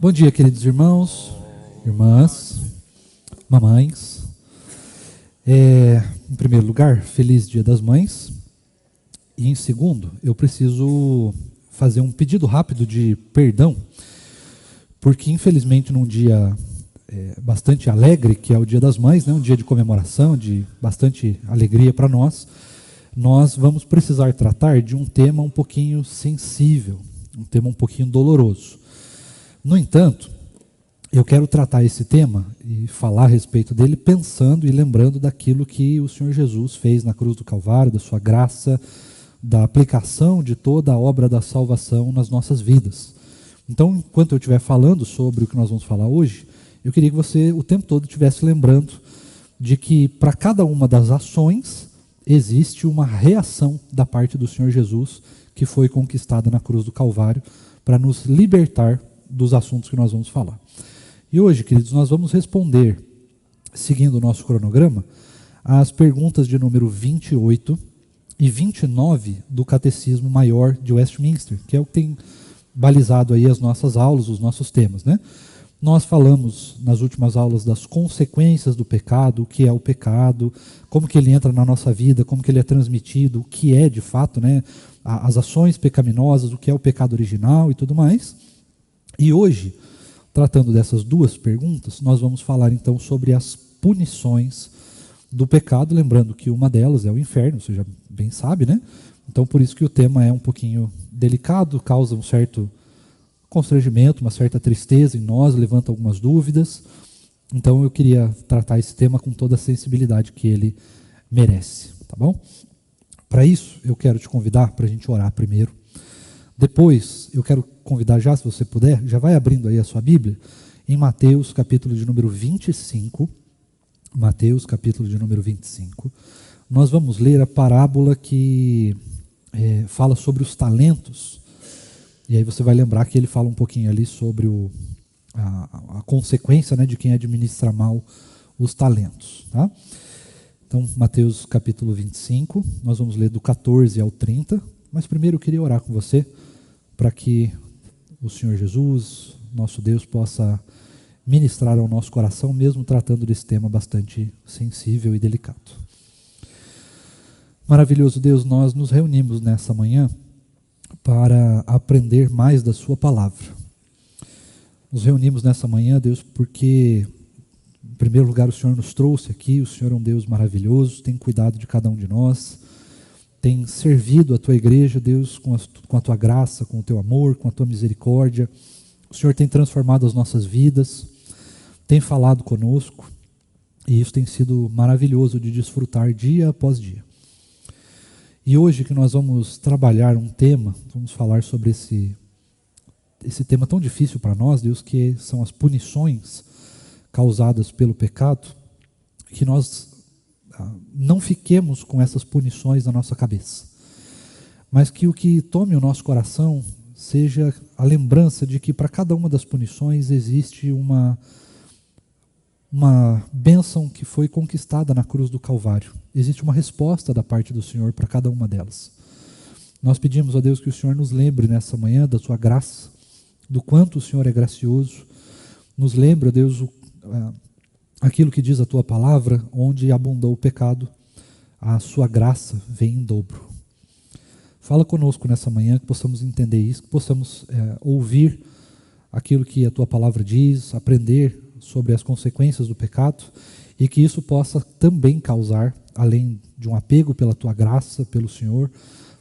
Bom dia, queridos irmãos, irmãs, mamães. Em primeiro lugar, feliz Dia das Mães. E em segundo, eu preciso fazer um pedido rápido de perdão, porque infelizmente num dia bastante alegre, que é o Dia das Mães, né, um dia de comemoração, de bastante alegria para nós vamos precisar tratar de um tema um pouquinho sensível, um tema um pouquinho doloroso. No entanto, eu quero tratar esse tema e falar a respeito dele pensando e lembrando daquilo que o Senhor Jesus fez na cruz do Calvário, da sua graça, da aplicação de toda a obra da salvação nas nossas vidas. Então, enquanto eu estiver falando sobre o que nós vamos falar hoje, eu queria que você o tempo todo estivesse lembrando de que para cada uma das ações existe uma reação da parte do Senhor Jesus que foi conquistada na cruz do Calvário para nos libertar dos assuntos que nós vamos falar. E hoje, queridos, nós vamos responder, seguindo o nosso cronograma, as perguntas de número 28 e 29 do Catecismo Maior de Westminster, que é o que tem balizado aí as nossas aulas, os nossos temas, né? Nós falamos nas últimas aulas das consequências do pecado, o que é o pecado, como que ele entra na nossa vida, como que ele é transmitido, o que é de fato, né, as ações pecaminosas, o que é o pecado original e tudo mais. E hoje, tratando dessas duas perguntas, nós vamos falar então sobre as punições do pecado, lembrando que uma delas é o inferno, você já bem sabe, né? Então por isso que o tema é um pouquinho delicado, causa um certo constrangimento, uma certa tristeza em nós, levanta algumas dúvidas. Então eu queria tratar esse tema com toda a sensibilidade que ele merece, tá bom? Para isso, eu quero te convidar para a gente orar primeiro. Depois, eu quero convidar já, se você puder, já vai abrindo aí a sua Bíblia, em Mateus, capítulo de número 25. Mateus, capítulo de número 25. Nós vamos ler a parábola que fala sobre os talentos. E aí você vai lembrar que ele fala um pouquinho ali sobre a consequência, né, de quem administra mal os talentos. Tá? Então, Mateus, capítulo 25, nós vamos ler do 14 ao 30. Mas primeiro eu queria orar com você, para que o Senhor Jesus, nosso Deus, possa ministrar ao nosso coração, mesmo tratando desse tema bastante sensível e delicado. Maravilhoso Deus, nós nos reunimos nessa manhã para aprender mais da sua palavra. Nos reunimos nessa manhã, Deus, porque, em primeiro lugar, o Senhor nos trouxe aqui, o Senhor é um Deus maravilhoso, tem cuidado de cada um de nós, tem servido a tua igreja, Deus, com a tua graça, com o teu amor, com a tua misericórdia. O Senhor tem transformado as nossas vidas, tem falado conosco, e isso tem sido maravilhoso de desfrutar dia após dia. E hoje que nós vamos trabalhar um tema, vamos falar sobre esse tema tão difícil para nós, Deus, que são as punições causadas pelo pecado, que nós não fiquemos com essas punições na nossa cabeça, mas que o que tome o nosso coração seja a lembrança de que para cada uma das punições existe uma bênção que foi conquistada na cruz do Calvário. Existe uma resposta da parte do Senhor para cada uma delas. Nós pedimos a Deus que o Senhor nos lembre nessa manhã da sua graça, do quanto o Senhor é gracioso. Nos lembre, ó Deus, aquilo que diz a tua palavra, onde abundou o pecado, a sua graça vem em dobro. Fala conosco nessa manhã, que possamos entender isso, que possamos ouvir aquilo que a tua palavra diz, aprender sobre as consequências do pecado, e que isso possa também causar, além de um apego pela tua graça, pelo Senhor,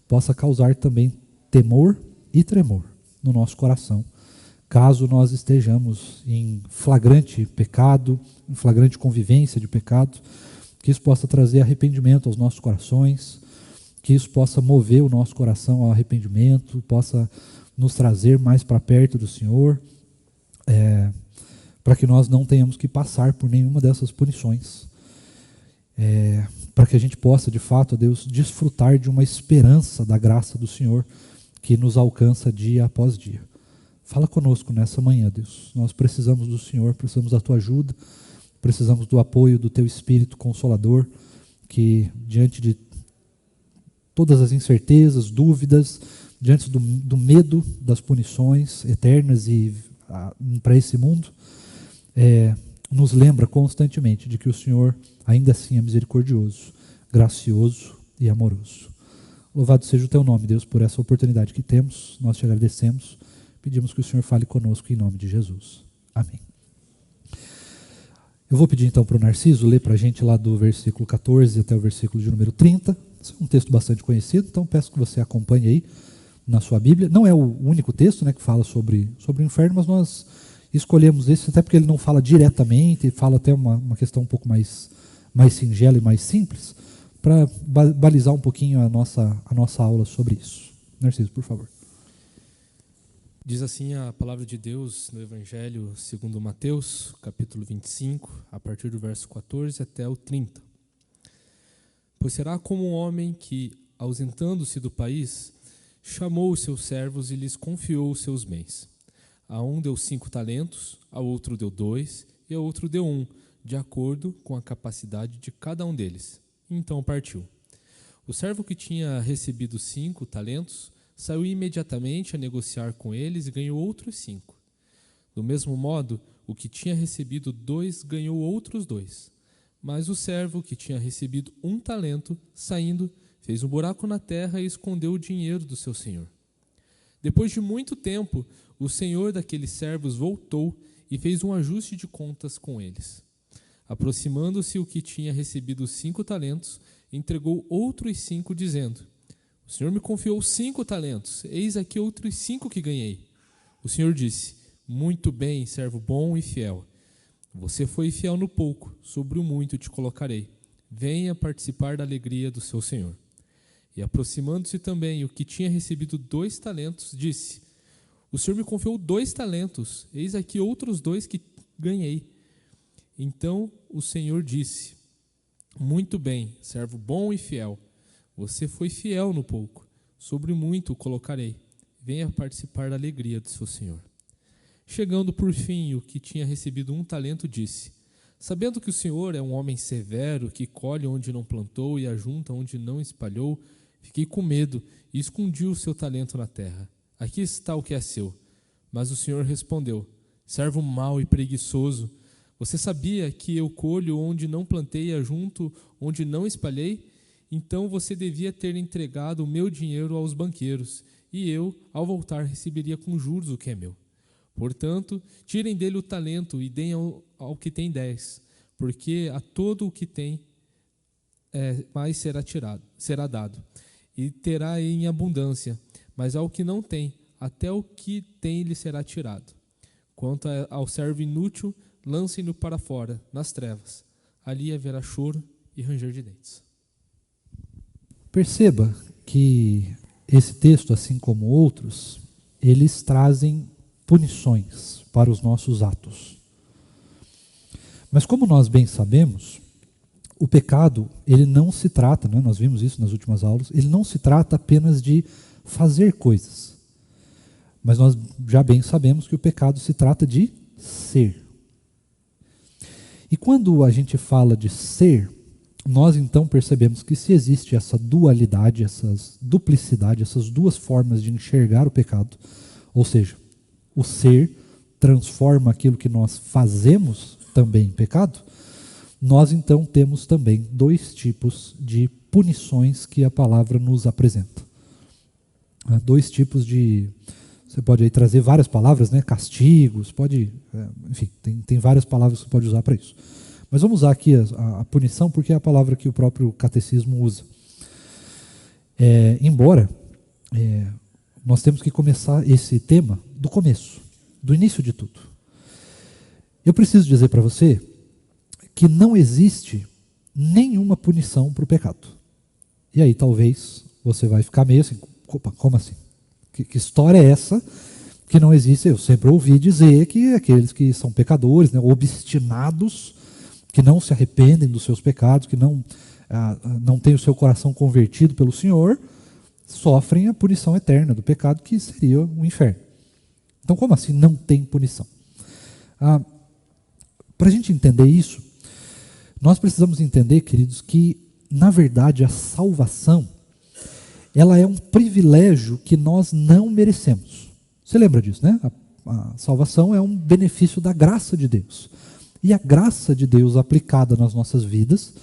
possa causar também temor e tremor no nosso coração, caso nós estejamos em flagrante pecado, em flagrante convivência de pecado, que isso possa trazer arrependimento aos nossos corações, que isso possa mover o nosso coração ao arrependimento, possa nos trazer mais para perto do Senhor, para que nós não tenhamos que passar por nenhuma dessas punições, para que a gente possa, de fato, Deus, desfrutar de uma esperança da graça do Senhor que nos alcança dia após dia. Fala conosco nessa manhã, Deus. Nós precisamos do Senhor, precisamos da tua ajuda, precisamos do apoio do teu Espírito Consolador, que diante de todas as incertezas, dúvidas, diante do medo das punições eternas e para esse mundo, nos lembra constantemente de que o Senhor ainda assim é misericordioso, gracioso e amoroso. Louvado seja o teu nome, Deus, por essa oportunidade que temos. Nós te agradecemos. Pedimos que o Senhor fale conosco em nome de Jesus. Amém. Eu vou pedir então para o Narciso ler para a gente lá do versículo 14 até o versículo de número 30. Esse é um texto bastante conhecido, então peço que você acompanhe aí na sua Bíblia. Não é o único texto, né, que fala sobre o inferno, mas nós escolhemos esse até porque ele não fala diretamente, fala até uma questão um pouco mais singela e mais simples, para balizar um pouquinho a nossa aula sobre isso. Narciso, por favor. Diz assim a palavra de Deus no Evangelho segundo Mateus, capítulo 25, a partir do verso 14 até o 30. Pois será como um homem que, ausentando-se do país, chamou os seus servos e lhes confiou os seus bens. A um deu 5 talentos, a outro deu 2 e a outro deu 1, de acordo com a capacidade de cada um deles. E então partiu. O servo que tinha recebido 5 talentos saiu imediatamente a negociar com eles e ganhou outros 5. Do mesmo modo, o que tinha recebido 2 ganhou outros 2. Mas o servo que tinha recebido 1 talento, saindo, fez um buraco na terra e escondeu o dinheiro do seu senhor. Depois de muito tempo, o senhor daqueles servos voltou e fez um ajuste de contas com eles. Aproximando-se o que tinha recebido 5 talentos, entregou outros 5, dizendo: O senhor me confiou 5 talentos, eis aqui outros 5 que ganhei. O senhor disse: Muito bem, servo bom e fiel. Você foi fiel no pouco, sobre o muito te colocarei. Venha participar da alegria do seu senhor. E aproximando-se também o que tinha recebido 2 talentos, disse: O senhor me confiou 2 talentos, eis aqui outros 2 que ganhei. Então o senhor disse: Muito bem, servo bom e fiel. Você foi fiel no pouco, sobre o muito o colocarei. Venha participar da alegria do seu senhor. Chegando por fim o que tinha recebido 1 talento, disse: Sabendo que o senhor é um homem severo, que colhe onde não plantou e ajunta onde não espalhou, fiquei com medo e escondi o seu talento na terra. Aqui está o que é seu. Mas o senhor respondeu: Servo mau e preguiçoso, você sabia que eu colho onde não plantei e ajunto onde não espalhei? Então você devia ter entregado o meu dinheiro aos banqueiros, e eu, ao voltar, receberia com juros o que é meu. Portanto, tirem dele o talento e deem ao que tem 10, porque a todo o que tem mais será dado, e terá em abundância, mas ao que não tem, até o que tem lhe será tirado. Quanto ao servo inútil, lancem-no para fora, nas trevas. Ali haverá choro e ranger de dentes. Perceba que esse texto, assim como outros, eles trazem punições para os nossos atos. Mas como nós bem sabemos, o pecado, ele não se trata, né, nós vimos isso nas últimas aulas, ele não se trata apenas de fazer coisas. Mas nós já bem sabemos que o pecado se trata de ser. E quando a gente fala de ser, nós então percebemos que se existe essa dualidade, essa duplicidade, essas duas formas de enxergar o pecado, ou seja, o ser transforma aquilo que nós fazemos também em pecado, nós então temos também 2 tipos de punições que a palavra nos apresenta. 2 tipos de... Você pode aí trazer várias palavras, né? Castigos, pode... enfim, tem várias palavras que você pode usar para isso. Mas vamos usar aqui a punição porque é a palavra que o próprio catecismo usa. Embora nós temos que começar esse tema do começo, do início de tudo. Eu preciso dizer para você que não existe nenhuma punição para o pecado. E aí talvez você vai ficar meio assim, opa, como assim? Que história é essa que não existe? Eu sempre ouvi dizer que aqueles que são pecadores, né, obstinados, que não se arrependem dos seus pecados, que não têm o seu coração convertido pelo Senhor, sofrem a punição eterna do pecado, que seria o inferno. Então, como assim não tem punição? Para a gente entender isso, nós precisamos entender, queridos, que, na verdade, a salvação, ela é um privilégio que nós não merecemos. Você lembra disso, né? A salvação é um benefício da graça de Deus. E a graça de Deus aplicada nas nossas vidas,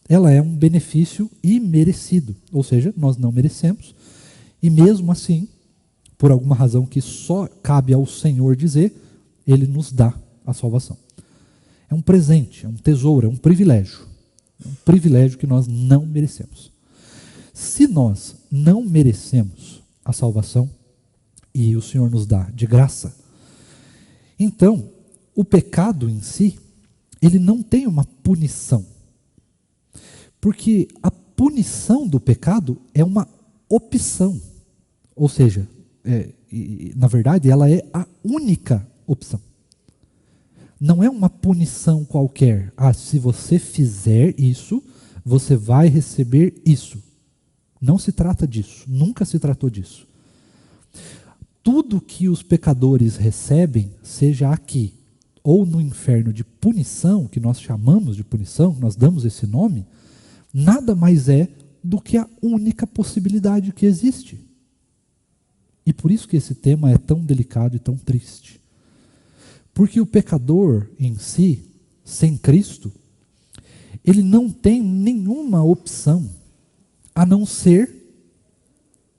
ela é um benefício imerecido. Ou seja, nós não merecemos. E mesmo assim, por alguma razão que só cabe ao Senhor dizer, Ele nos dá a salvação. É um presente, é um tesouro, é um privilégio. É um privilégio que nós não merecemos. Se nós não merecemos a salvação, e o Senhor nos dá de graça, então, o pecado em si, ele não tem uma punição. Porque a punição do pecado é uma opção. Ou seja, na verdade, ela é a única opção. Não é uma punição qualquer. Se você fizer isso, você vai receber isso. Não se trata disso. Nunca se tratou disso. Tudo que os pecadores recebem, seja aqui ou no inferno de punição, que nós chamamos de punição, nós damos esse nome, nada mais é do que a única possibilidade que existe. E por isso que esse tema é tão delicado e tão triste. Porque o pecador em si, sem Cristo, ele não tem nenhuma opção a não ser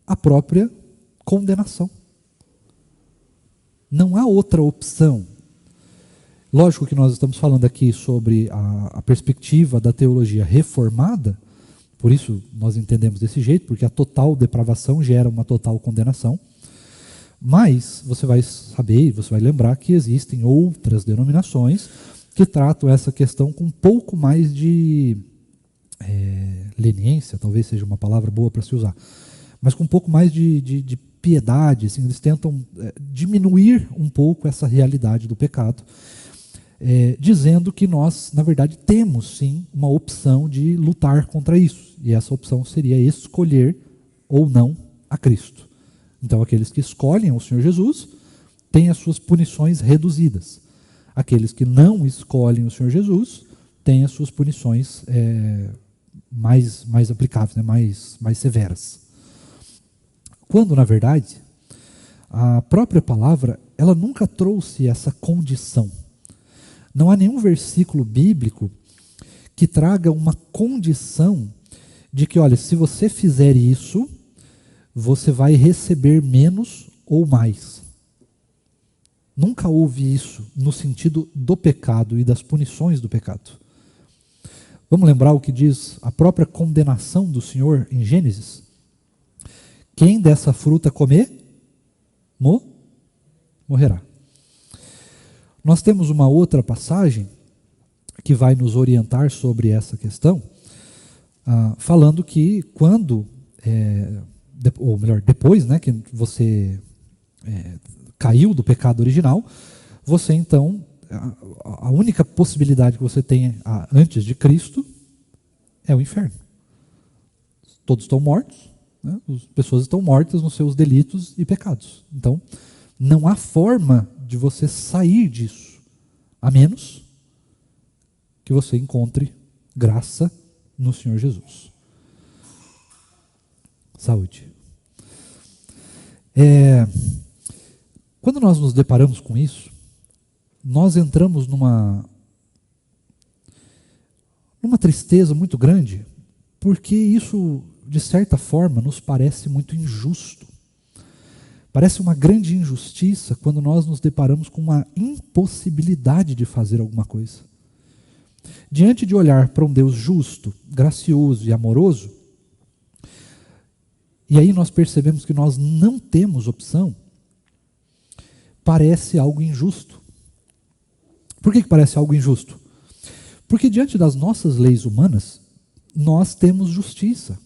a própria condenação. Não há outra opção. Lógico que nós estamos falando aqui sobre a perspectiva da teologia reformada, por isso nós entendemos desse jeito, porque a total depravação gera uma total condenação. Mas você vai saber, você vai lembrar que existem outras denominações que tratam essa questão com um pouco mais de leniência, talvez seja uma palavra boa para se usar, mas com um pouco mais de piedade, assim, eles tentam diminuir um pouco essa realidade do pecado, dizendo que nós, na verdade, temos sim uma opção de lutar contra isso, e essa opção seria escolher ou não a Cristo. Então, aqueles que escolhem o Senhor Jesus têm as suas punições reduzidas. Aqueles que não escolhem o Senhor Jesus têm as suas punições mais aplicáveis, né? mais severas. Quando, na verdade, a própria palavra, ela nunca trouxe essa condição. Não há nenhum versículo bíblico que traga uma condição de que, olha, se você fizer isso, você vai receber menos ou mais. Nunca houve isso no sentido do pecado e das punições do pecado. Vamos lembrar o que diz a própria condenação do Senhor em Gênesis? Quem dessa fruta comer, morrerá. Nós temos uma outra passagem que vai nos orientar sobre essa questão, falando que quando, ou melhor, depois, né, que você caiu do pecado original, você então, a única possibilidade que você tem antes de Cristo é o inferno. Todos estão mortos, né? As pessoas estão mortas nos seus delitos e pecados. Então, não há forma de você sair disso, a menos que você encontre graça no Senhor Jesus. Saúde. Quando nós nos deparamos com isso, nós entramos numa tristeza muito grande, porque isso, de certa forma, nos parece muito injusto. Parece uma grande injustiça quando nós nos deparamos com uma impossibilidade de fazer alguma coisa. Diante de olhar para um Deus justo, gracioso e amoroso, e aí nós percebemos que nós não temos opção, parece algo injusto. Por que parece algo injusto? Porque diante das nossas leis humanas, nós temos justiça.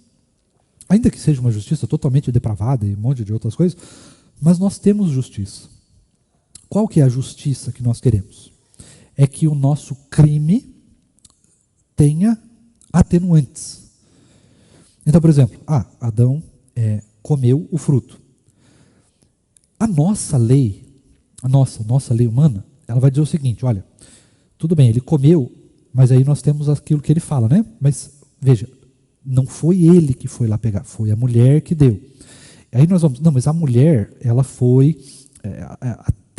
Ainda que seja uma justiça totalmente depravada e um monte de outras coisas, mas nós temos justiça. Qual que é a justiça que nós queremos? É que o nosso crime tenha atenuantes. Então, por exemplo, Adão comeu o fruto. A nossa lei humana, ela vai dizer o seguinte, olha, tudo bem, ele comeu, mas aí nós temos aquilo que ele fala, né? Mas, veja, não foi ele que foi lá pegar, foi a mulher que deu. Aí nós vamos, não, mas a mulher, ela foi,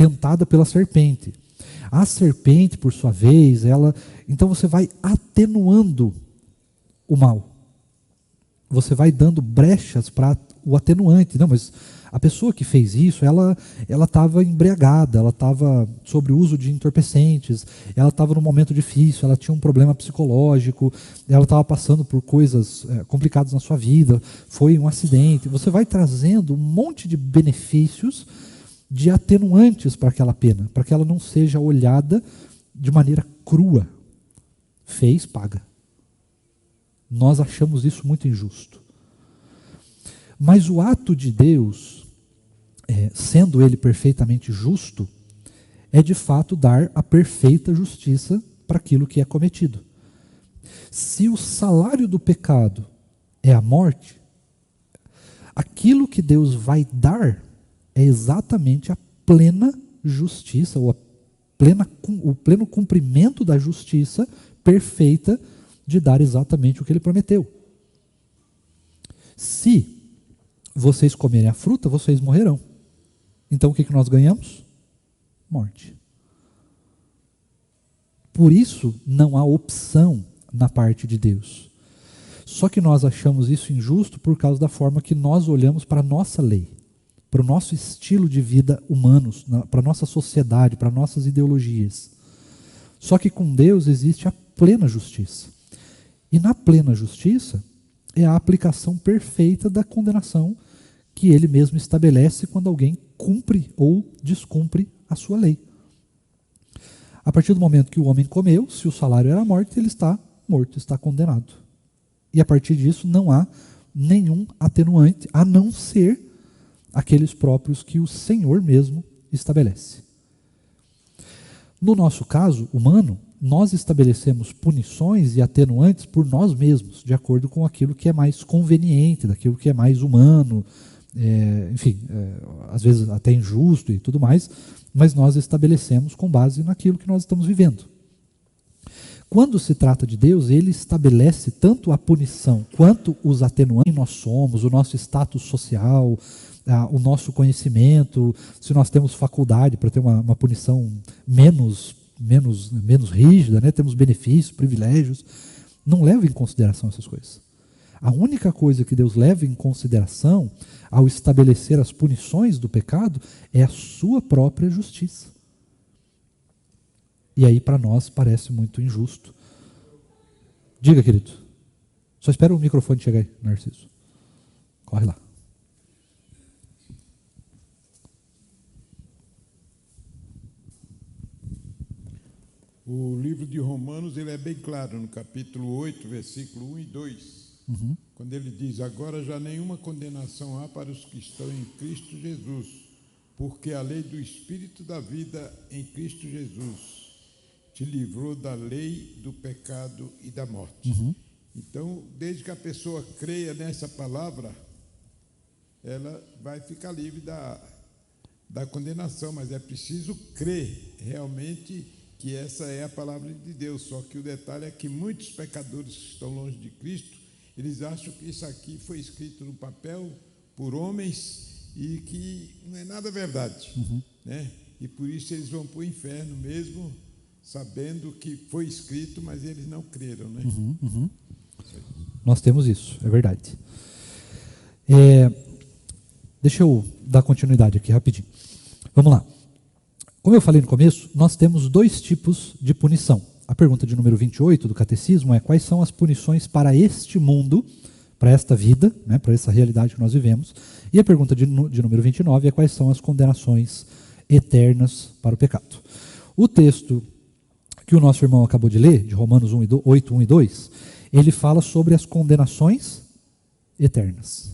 tentada pela serpente. A serpente, por sua vez, então você vai atenuando o mal. Você vai dando brechas para o atenuante. Não, mas a pessoa que fez isso, ela estava embriagada, ela estava sob o uso de entorpecentes, ela estava num momento difícil, ela tinha um problema psicológico, ela estava passando por coisas complicadas na sua vida, foi um acidente. Você vai trazendo um monte de benefícios, de atenuantes para aquela pena, para que ela não seja olhada de maneira crua. Fez, paga. Nós achamos isso muito injusto. Mas o ato de Deus, sendo ele perfeitamente justo, é de fato dar a perfeita justiça para aquilo que é cometido. Se o salário do pecado é a morte, aquilo que Deus vai dar é exatamente a plena justiça, ou o pleno cumprimento da justiça perfeita de dar exatamente o que ele prometeu. Se vocês comerem a fruta, vocês morrerão. Então o que nós ganhamos? Morte. Por isso não há opção na parte de Deus. Só que nós achamos isso injusto por causa da forma que nós olhamos para a nossa lei, para o nosso estilo de vida humano, para a nossa sociedade, para nossas ideologias. Só que com Deus existe a plena justiça. E na plena justiça é a aplicação perfeita da condenação que ele mesmo estabelece quando alguém cumpre ou descumpre a sua lei. A partir do momento que o homem comeu, se o salário era a morte, ele está morto, está condenado. E a partir disso não há nenhum atenuante, a não ser aqueles próprios que o Senhor mesmo estabelece. No nosso caso humano, nós estabelecemos punições e atenuantes por nós mesmos, de acordo com aquilo que é mais conveniente, daquilo que é mais humano, às vezes até injusto e tudo mais, mas nós estabelecemos com base naquilo que nós estamos vivendo. Quando se trata de Deus, ele estabelece tanto a punição quanto os atenuantes que nós somos, o nosso status social, o nosso conhecimento, se nós temos faculdade para ter uma punição menos rígida, né? Temos benefícios, privilégios, não leva em consideração essas coisas. A única coisa que Deus leva em consideração ao estabelecer as punições do pecado é a sua própria justiça. E aí para nós parece muito injusto. Diga, querido. Só espera o microfone chegar aí, Narciso. Corre lá. O livro de Romanos, ele é bem claro, no capítulo 8, versículo 1 e 2, quando ele diz: agora já nenhuma condenação há para os que estão em Cristo Jesus, porque a lei do Espírito da vida em Cristo Jesus te livrou da lei do pecado e da morte. Então, desde que a pessoa creia nessa palavra, ela vai ficar livre da condenação, mas é preciso crer realmente que essa é a palavra de Deus. Só que o detalhe é que muitos pecadores que estão longe de Cristo, eles acham que isso aqui foi escrito no papel por homens e que não é nada verdade, né? E por isso eles vão para o inferno mesmo, sabendo que foi escrito, mas eles não creram, né? Nós temos isso, é verdade. Deixa eu dar continuidade aqui rapidinho. Vamos lá. Como eu falei no começo, nós temos dois tipos de punição. A pergunta de número 28 do Catecismo é: quais são as punições para este mundo, para esta vida, né, para essa realidade que nós vivemos? E a pergunta de número 29 é: quais são as condenações eternas para o pecado? O texto que o nosso irmão acabou de ler, de Romanos 8, 1 e 2, ele fala sobre as condenações eternas.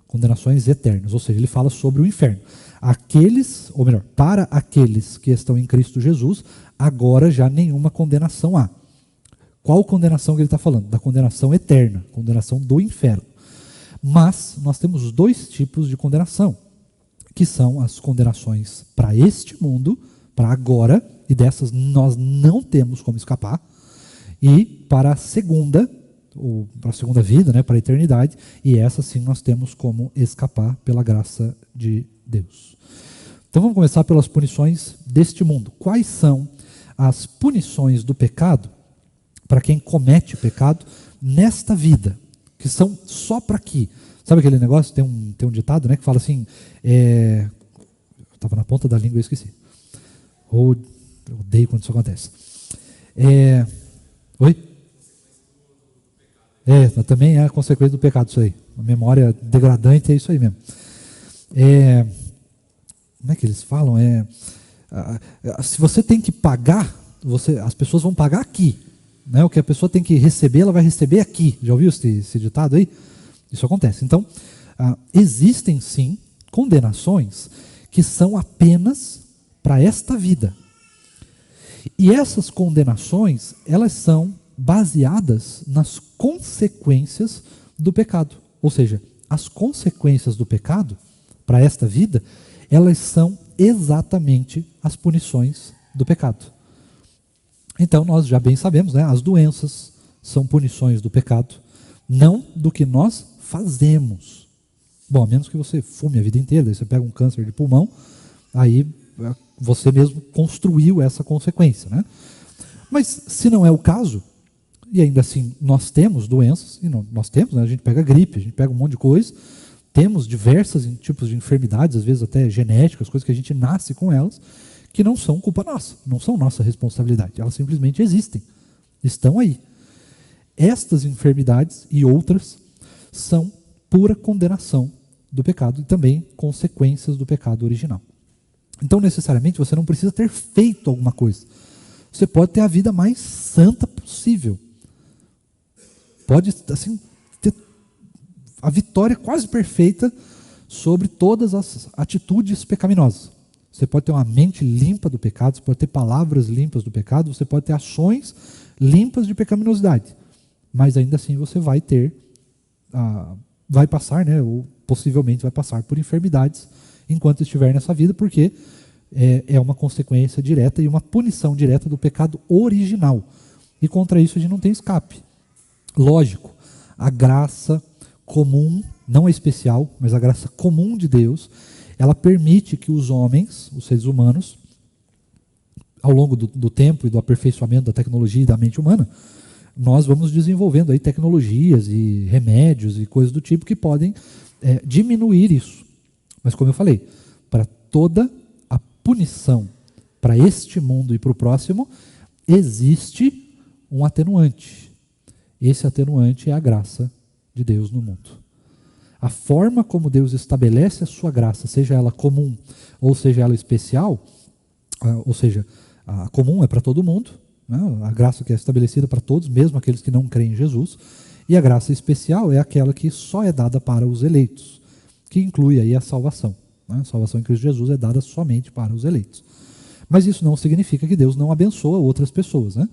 Condenações eternas, ou seja, ele fala sobre o inferno. Para aqueles que estão em Cristo Jesus, agora já nenhuma condenação há. Qual condenação que ele está falando? Da condenação eterna, condenação do inferno. Mas nós temos dois tipos de condenação, que são as condenações para este mundo, para agora, e dessas nós não temos como escapar, e para a segunda, ou para a segunda vida, né, para a eternidade, e essa sim nós temos como escapar pela graça de Deus. Então vamos começar pelas punições deste mundo. Quais são as punições do pecado para quem comete pecado nesta vida? Que são só para aqui. Sabe aquele negócio? Tem um ditado, né, que fala assim, eu estava na ponta da língua e esqueci. Eu odeio quando isso acontece. Oi? Também é a consequência do pecado isso aí. A memória degradante é isso aí mesmo. Como é que eles falam? Se você tem que pagar, as pessoas vão pagar aqui. Né? O que a pessoa tem que receber, ela vai receber aqui. Já ouviu esse ditado aí? Isso acontece. Então, existem sim condenações que são apenas para esta vida. E essas condenações, elas são baseadas nas consequências do pecado. Ou seja, as consequências do pecado para esta vida, elas são exatamente as punições do pecado. Então, nós já bem sabemos, né, as doenças são punições do pecado, não do que nós fazemos. Bom, a menos que você fume a vida inteira, daí você pega um câncer de pulmão, aí você mesmo construiu essa consequência, né? Mas se não é o caso, e ainda assim nós temos doenças, e nós temos, né, a gente pega gripe, a gente pega um monte de coisa, temos diversos tipos de enfermidades, às vezes até genéticas, coisas que a gente nasce com elas, que não são culpa nossa, não são nossa responsabilidade, elas simplesmente existem, estão aí. Estas enfermidades e outras são pura condenação do pecado e também consequências do pecado original. Então, necessariamente, você não precisa ter feito alguma coisa. Você pode ter a vida mais santa possível. Pode, assim, ter a vitória quase perfeita sobre todas as atitudes pecaminosas. Você pode ter uma mente limpa do pecado, você pode ter palavras limpas do pecado, você pode ter ações limpas de pecaminosidade. Mas ainda assim você vai ter, vai passar, né, ou possivelmente vai passar por enfermidades enquanto estiver nessa vida, porque é uma consequência direta e uma punição direta do pecado original. E contra isso a gente não tem escape. Lógico, a graça comum, não é especial, mas a graça comum de Deus, ela permite que os homens, os seres humanos, ao longo do tempo e do aperfeiçoamento da tecnologia e da mente humana, nós vamos desenvolvendo aí tecnologias e remédios e coisas do tipo que podem diminuir isso. Mas como eu falei, para toda a punição para este mundo e para o próximo, existe um atenuante. Esse atenuante é a graça de Deus no mundo. A forma como Deus estabelece a sua graça, seja ela comum ou seja ela especial, ou seja, a comum é para todo mundo, né? A graça que é estabelecida para todos, mesmo aqueles que não creem em Jesus, e a graça especial é aquela que só é dada para os eleitos, que inclui aí a salvação. Né? A salvação em Cristo Jesus é dada somente para os eleitos. Mas isso não significa que Deus não abençoa outras pessoas. Né?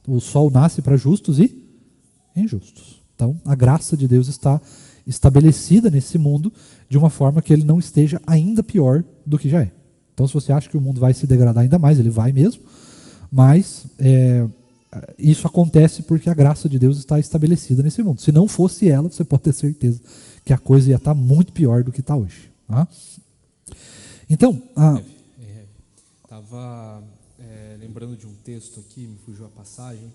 O sol nasce para justos e injustos. Então, a graça de Deus está estabelecida nesse mundo de uma forma que ele não esteja ainda pior do que já é. Então, se você acha que o mundo vai se degradar ainda mais, ele vai mesmo, mas isso acontece porque a graça de Deus está estabelecida nesse mundo. Se não fosse ela, você pode ter certeza que a coisa ia estar muito pior do que está hoje. Tá? Então, estava lembrando de um texto aqui, me fugiu a passagem,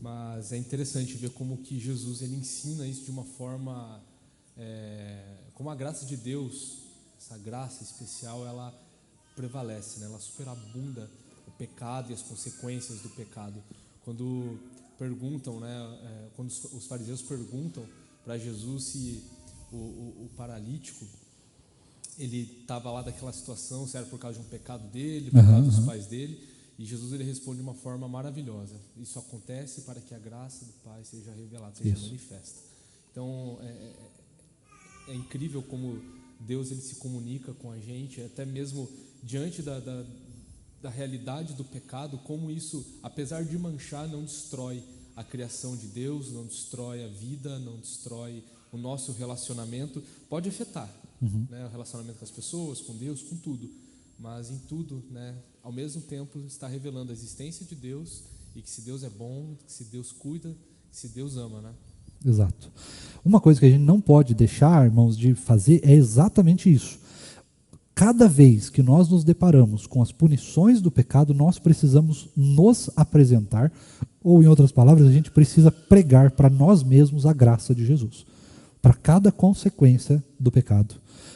mas é interessante ver como que Jesus ele ensina isso de uma forma, como a graça de Deus, essa graça especial, ela prevalece, né? Ela superabunda o pecado e as consequências do pecado. Quando perguntam, né, quando os fariseus perguntam para Jesus se o paralítico ele estava lá daquela situação, se era por causa de um pecado dele, por causa dos pais dele, e Jesus ele responde de uma forma maravilhosa: isso acontece para que a graça do Pai seja revelada, seja manifesta. Então é incrível como Deus ele se comunica com a gente, até mesmo diante da realidade do pecado, como isso, apesar de manchar, não destrói a criação de Deus, não destrói a vida, não destrói o nosso relacionamento. Pode afetar, né, o relacionamento com as pessoas, com Deus, com tudo, mas em tudo, né, ao mesmo tempo está revelando a existência de Deus e que se Deus é bom, que se Deus cuida, que se Deus ama, né? Exato. Uma coisa que a gente não pode deixar, irmãos, de fazer é exatamente isso. cada vez que nós nos deparamos com as punições do pecado, nós precisamos nos apresentar, ou em outras palavras, a gente precisa pregar para nós mesmos a graça de Jesus. Para cada consequência do pecado,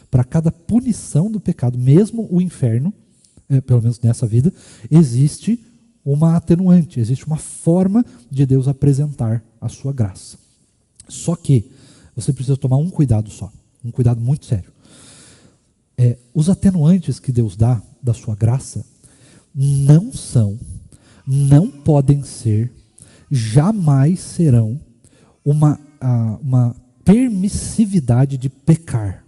para cada punição do pecado, mesmo o inferno, pelo menos nessa vida, existe uma atenuante, existe uma forma de Deus apresentar a sua graça. Só que você precisa tomar um cuidado só, um cuidado muito sério. Os atenuantes que Deus dá da sua graça não podem ser, jamais serão uma permissividade de pecar.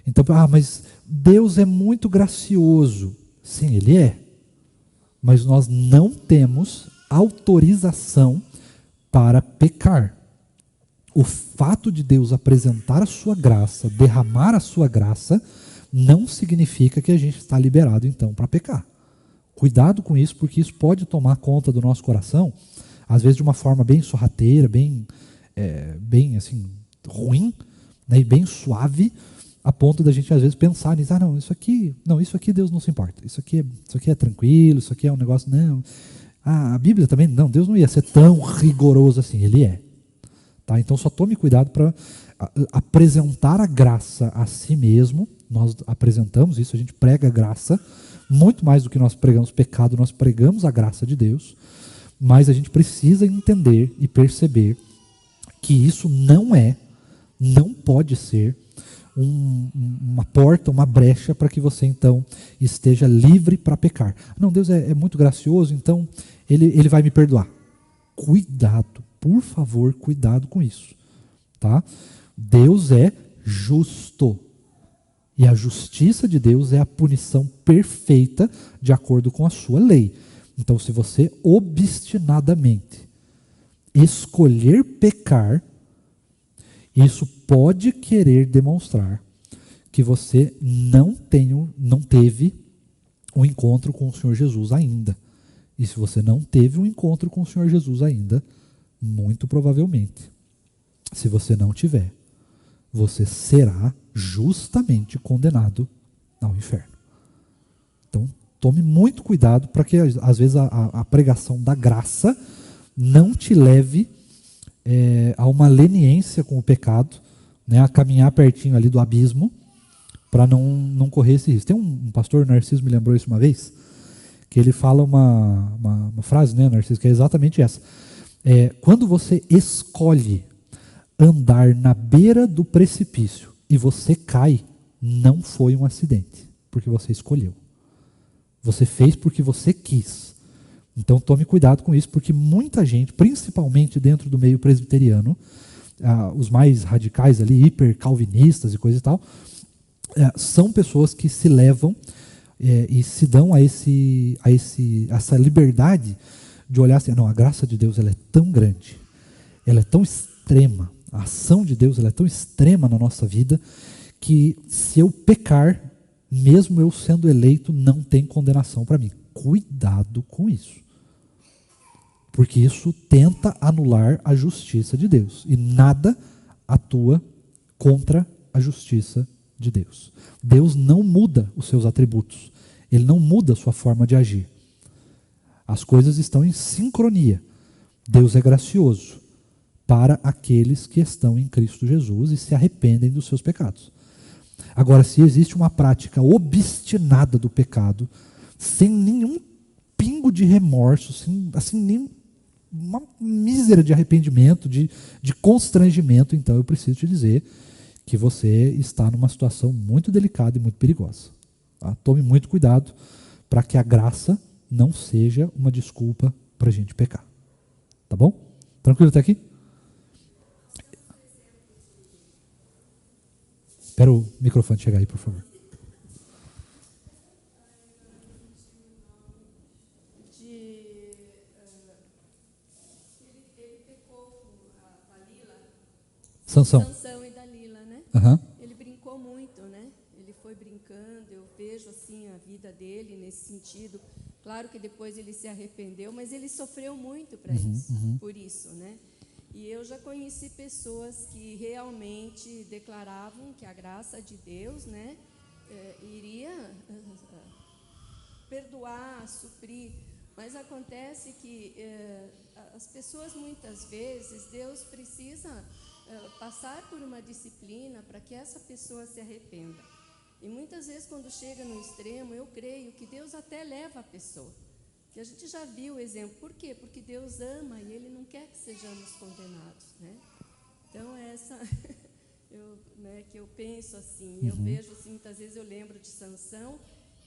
Então, mas Deus é muito gracioso. Sim, Ele é. Mas nós não temos autorização para pecar. O fato de Deus apresentar a sua graça, derramar a sua graça, não significa que a gente está liberado então para pecar. Cuidado com isso, porque isso pode tomar conta do nosso coração, às vezes de uma forma bem sorrateira, bem assim, ruim, né, e bem suave, a ponto da gente às vezes pensar nisso, isso aqui Deus não se importa, isso aqui é tranquilo, isso aqui é um negócio, não. A Bíblia também, não, Deus não ia ser tão rigoroso assim, Ele é. Tá? Então só tome cuidado para apresentar a graça a si mesmo. Nós apresentamos isso, a gente prega a graça, muito mais do que nós pregamos pecado, nós pregamos a graça de Deus, mas a gente precisa entender e perceber que isso não pode ser uma porta, uma brecha para que você então esteja livre para pecar. Não, Deus é muito gracioso, então ele vai me perdoar. Cuidado, por favor, cuidado com isso. Tá? Deus é justo. E a justiça de Deus é a punição perfeita de acordo com a sua lei. Então, se você obstinadamente escolher pecar, isso pode querer demonstrar que você não teve um encontro com o Senhor Jesus ainda. E se você não teve um encontro com o Senhor Jesus ainda, muito provavelmente, se você não tiver, você será justamente condenado ao inferno. Então, tome muito cuidado para que, às vezes, a pregação da graça não te leve a uma leniência com o pecado, né, a caminhar pertinho ali do abismo, para não correr esse risco. Tem um pastor, Narciso, me lembrou isso uma vez, que ele fala uma frase, né, Narciso, que é exatamente essa. Quando você escolhe andar na beira do precipício e você cai, não foi um acidente, porque você escolheu. Você fez porque você quis. Então tome cuidado com isso, porque muita gente, principalmente dentro do meio presbiteriano, os mais radicais ali, hiper calvinistas e coisa e tal, são pessoas que se levam e se dão a essa liberdade de olhar assim, não, a graça de Deus ela é tão grande, ela é tão extrema, a ação de Deus ela é tão extrema na nossa vida, que se eu pecar, mesmo eu sendo eleito, não tem condenação para mim. Cuidado com isso. Porque isso tenta anular a justiça de Deus. E nada atua contra a justiça de Deus. Deus não muda os seus atributos. Ele não muda a sua forma de agir. As coisas estão em sincronia. Deus é gracioso para aqueles que estão em Cristo Jesus e se arrependem dos seus pecados. Agora, se existe uma prática obstinada do pecado, sem nenhum pingo de remorso, sem nenhuma mísera de arrependimento, de constrangimento, então eu preciso te dizer que você está numa situação muito delicada e muito perigosa. Tá? Tome muito cuidado para que a graça não seja uma desculpa para a gente pecar. Tá bom? Tranquilo até aqui? Espera o microfone chegar aí, por favor. Ele pecou com a Dalila. Sansão e Dalila, né? Uhum. Ele brincou muito, né? Ele foi brincando, eu vejo assim a vida dele nesse sentido. Claro que depois ele se arrependeu, mas ele sofreu muito por isso, né? E eu já conheci pessoas que realmente declaravam que a graça de Deus, né, iria perdoar, suprir. Mas acontece que as pessoas, muitas vezes, Deus precisa passar por uma disciplina para que essa pessoa se arrependa. E muitas vezes, quando chega no extremo, eu creio que Deus até leva a pessoa. Que a gente já viu o exemplo. Por quê? Porque Deus ama e Ele não quer que sejamos condenados, né? Então, essa que eu penso assim. Eu vejo assim, muitas vezes eu lembro de Sansão,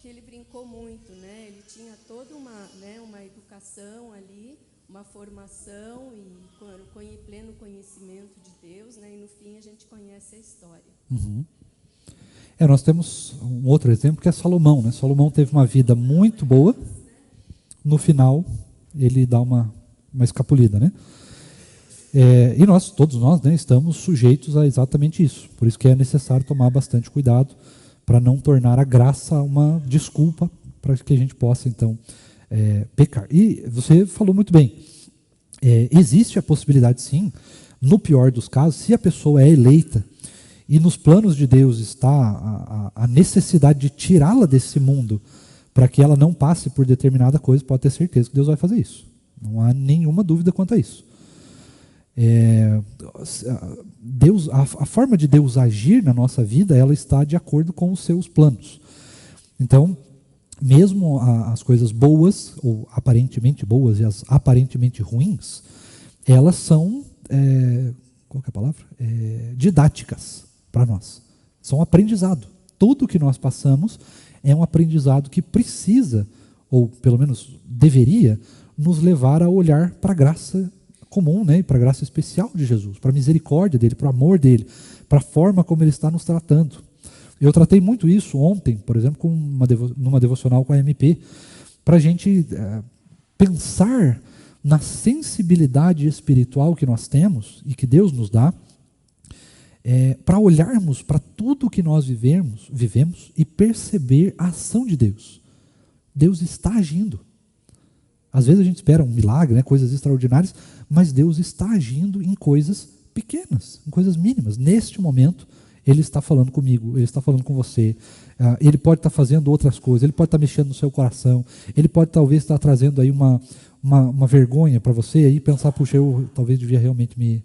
que ele brincou muito, né? Ele tinha toda uma educação ali, uma formação e pleno conhecimento de Deus, né? E no fim a gente conhece a história. Nós temos um outro exemplo que é Salomão, né? Salomão teve uma vida muito boa, no final ele dá uma escapulida, né? E todos nós, né, estamos sujeitos a exatamente isso. Por isso que é necessário tomar bastante cuidado para não tornar a graça uma desculpa para que a gente possa, então, pecar. E você falou muito bem, existe a possibilidade, sim, no pior dos casos, se a pessoa é eleita e nos planos de Deus está a necessidade de tirá-la desse mundo para que ela não passe por determinada coisa, pode ter certeza que Deus vai fazer isso. Não há nenhuma dúvida quanto a isso. A forma de Deus agir na nossa vida, ela está de acordo com os seus planos. Então, mesmo as coisas boas, ou aparentemente boas, e as aparentemente ruins, elas são, qual que é a palavra? Didáticas para nós. São aprendizado. Tudo que nós passamos é um aprendizado que precisa, ou pelo menos deveria, nos levar a olhar para a graça comum, né, para a graça especial de Jesus, para a misericórdia dele, para o amor dele, para a forma como ele está nos tratando. Eu tratei muito isso ontem, por exemplo, numa devocional com a MP, para a gente pensar na sensibilidade espiritual que nós temos e que Deus nos dá, para olharmos para tudo que nós vivemos e perceber a ação de Deus. Deus está agindo. Às vezes a gente espera um milagre, né, coisas extraordinárias, mas Deus está agindo em coisas pequenas, em coisas mínimas. Neste momento, Ele está falando comigo, Ele está falando com você. Ele pode estar fazendo outras coisas, Ele pode estar mexendo no seu coração, Ele pode talvez estar trazendo aí uma vergonha para você e pensar, puxa, eu talvez devia realmente me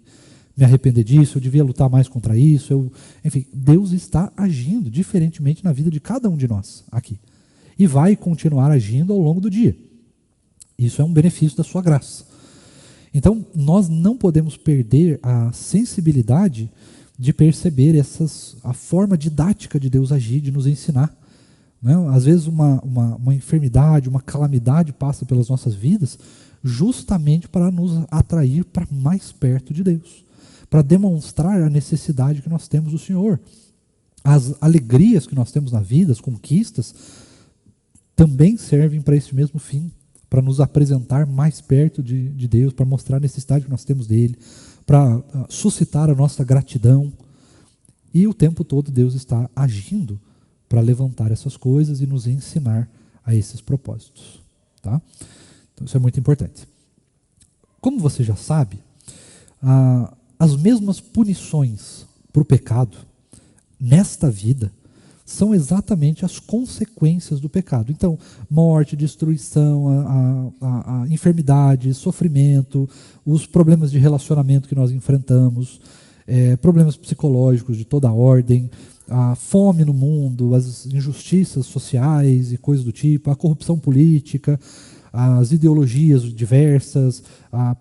arrepender disso, eu devia lutar mais contra isso. Enfim, Deus está agindo diferentemente na vida de cada um de nós aqui. E vai continuar agindo ao longo do dia. Isso é um benefício da sua graça. Então, nós não podemos perder a sensibilidade de perceber a forma didática de Deus agir, de nos ensinar. Né? Às vezes uma enfermidade, uma calamidade passa pelas nossas vidas justamente para nos atrair para mais perto de Deus, para demonstrar a necessidade que nós temos do Senhor. As alegrias que nós temos na vida, as conquistas, também servem para esse mesmo fim, para nos apresentar mais perto de Deus, para mostrar a necessidade que nós temos dele, para suscitar a nossa gratidão. E o tempo todo Deus está agindo para levantar essas coisas e nos ensinar a esses propósitos. Tá? Então isso é muito importante. Como você já sabe, as mesmas punições para o pecado nesta vida são exatamente as consequências do pecado. Então, morte, destruição, a enfermidade, sofrimento, os problemas de relacionamento que nós enfrentamos, problemas psicológicos de toda a ordem, a fome no mundo, as injustiças sociais e coisas do tipo, a corrupção política, as ideologias diversas, a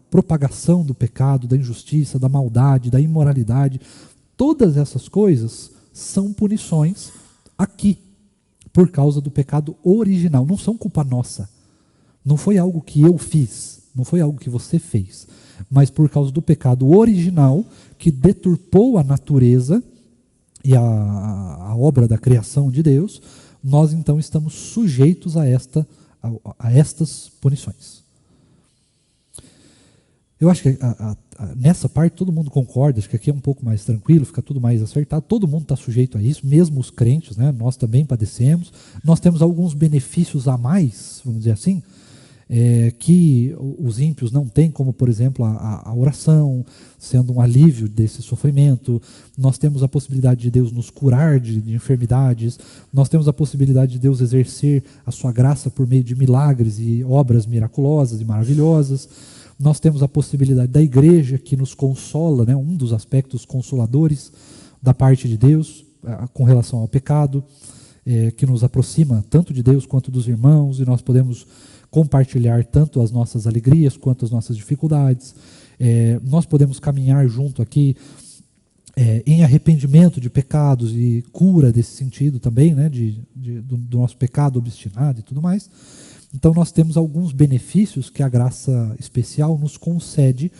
propagação do pecado, da injustiça, da maldade, da imoralidade, todas essas coisas são punições aqui, por causa do pecado original. Não são culpa nossa. Não foi algo que eu fiz, não foi algo que você fez, mas por causa do pecado original que deturpou a natureza e a obra da criação de Deus, nós então estamos sujeitos a estas punições. Eu acho que nessa parte todo mundo concorda, acho que aqui é um pouco mais tranquilo, fica tudo mais acertado, todo mundo está sujeito a isso, mesmo os crentes, né? Nós também padecemos, nós temos alguns benefícios a mais, vamos dizer assim, que os ímpios não têm, como, por exemplo, a oração, sendo um alívio desse sofrimento. Nós temos a possibilidade de Deus nos curar de enfermidades, nós temos a possibilidade de Deus exercer a sua graça por meio de milagres e obras miraculosas e maravilhosas. Nós temos a possibilidade da igreja que nos consola, né, um dos aspectos consoladores da parte de Deus com relação ao pecado, que nos aproxima tanto de Deus quanto dos irmãos, e nós podemos compartilhar tanto as nossas alegrias quanto as nossas dificuldades. Nós podemos caminhar junto aqui em arrependimento de pecados e cura desse sentido também, né, do nosso pecado obstinado e tudo mais. Então nós temos alguns benefícios que a graça especial nos concede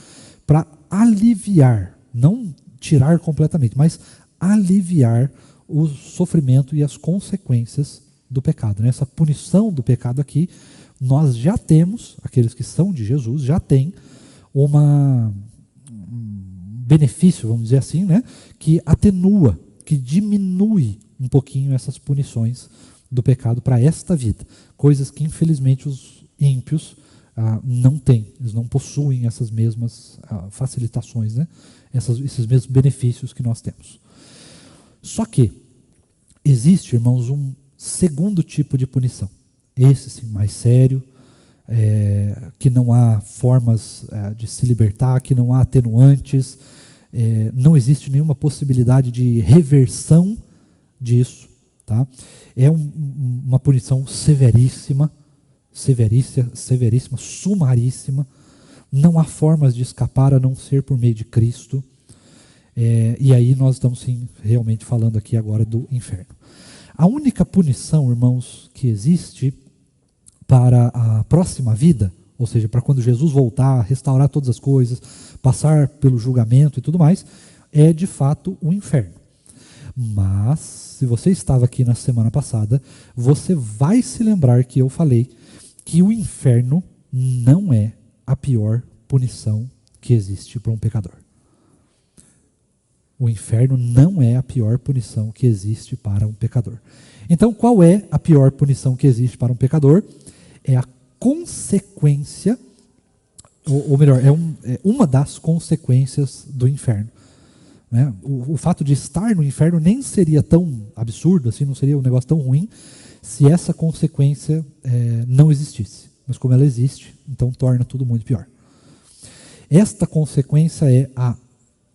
para aliviar, não tirar completamente, mas aliviar o sofrimento e as consequências do pecado, né? Essa punição do pecado aqui, nós já temos, aqueles que são de Jesus, já tem um benefício, vamos dizer assim, né? Que atenua, que diminui um pouquinho essas punições do pecado para esta vida. Coisas que, infelizmente, os ímpios não têm, eles não possuem essas mesmas facilitações, né? Esses mesmos benefícios que nós temos. Só que existe, irmãos, um segundo tipo de punição. Esse sim, mais sério, que não há formas de se libertar, que não há atenuantes, não existe nenhuma possibilidade de reversão disso. Tá? É uma punição severíssima, sumaríssima. Não há formas de escapar a não ser por meio de Cristo. E aí nós estamos sim, realmente falando aqui agora do inferno. A única punição, irmãos, que existe para a próxima vida, ou seja, para quando Jesus voltar, restaurar todas as coisas, passar pelo julgamento e tudo mais, é de fato o inferno. Mas, se você estava aqui na semana passada, você vai se lembrar que eu falei que o inferno não é a pior punição que existe para um pecador. O inferno não é a pior punição que existe para um pecador. Então, qual é a pior punição que existe para um pecador? É a consequência, ou melhor, é uma das consequências do inferno. Né? O fato de estar no inferno nem seria tão absurdo, assim, não seria um negócio tão ruim, se essa consequência não existisse. Mas como ela existe, então torna tudo muito pior. Esta consequência é a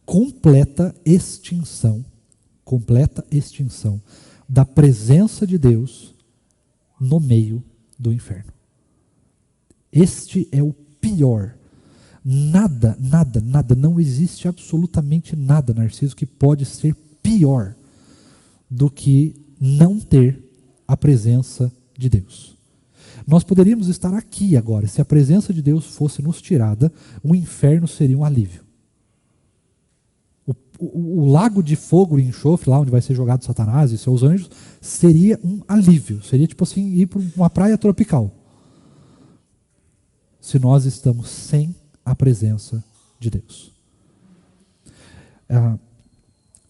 completa extinção da presença de Deus no meio do inferno. Este é o pior. Nada, não existe absolutamente nada, Narciso, que pode ser pior do que não ter a presença de Deus. Nós poderíamos estar aqui agora, se a presença de Deus fosse nos tirada, o inferno seria um alívio. O lago de fogo e enxofre, lá onde vai ser jogado Satanás e seus anjos, seria um alívio. Seria tipo assim, ir para uma praia tropical. Se nós estamos sem a presença de Deus.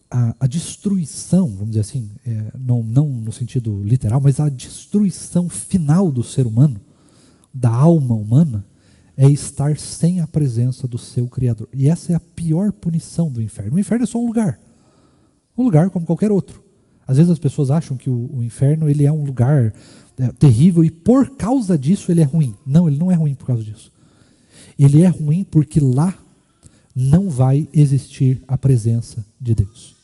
A destruição, vamos dizer assim, não no sentido literal, mas a destruição final do ser humano, da alma humana, é estar sem a presença do seu Criador. E essa é a pior punição do inferno. O inferno é só um lugar como qualquer outro. Às vezes as pessoas acham que o inferno ele é um lugar terrível e por causa disso ele é ruim. Não, ele não é ruim por causa disso. Ele é ruim porque lá não vai existir a presença de Deus.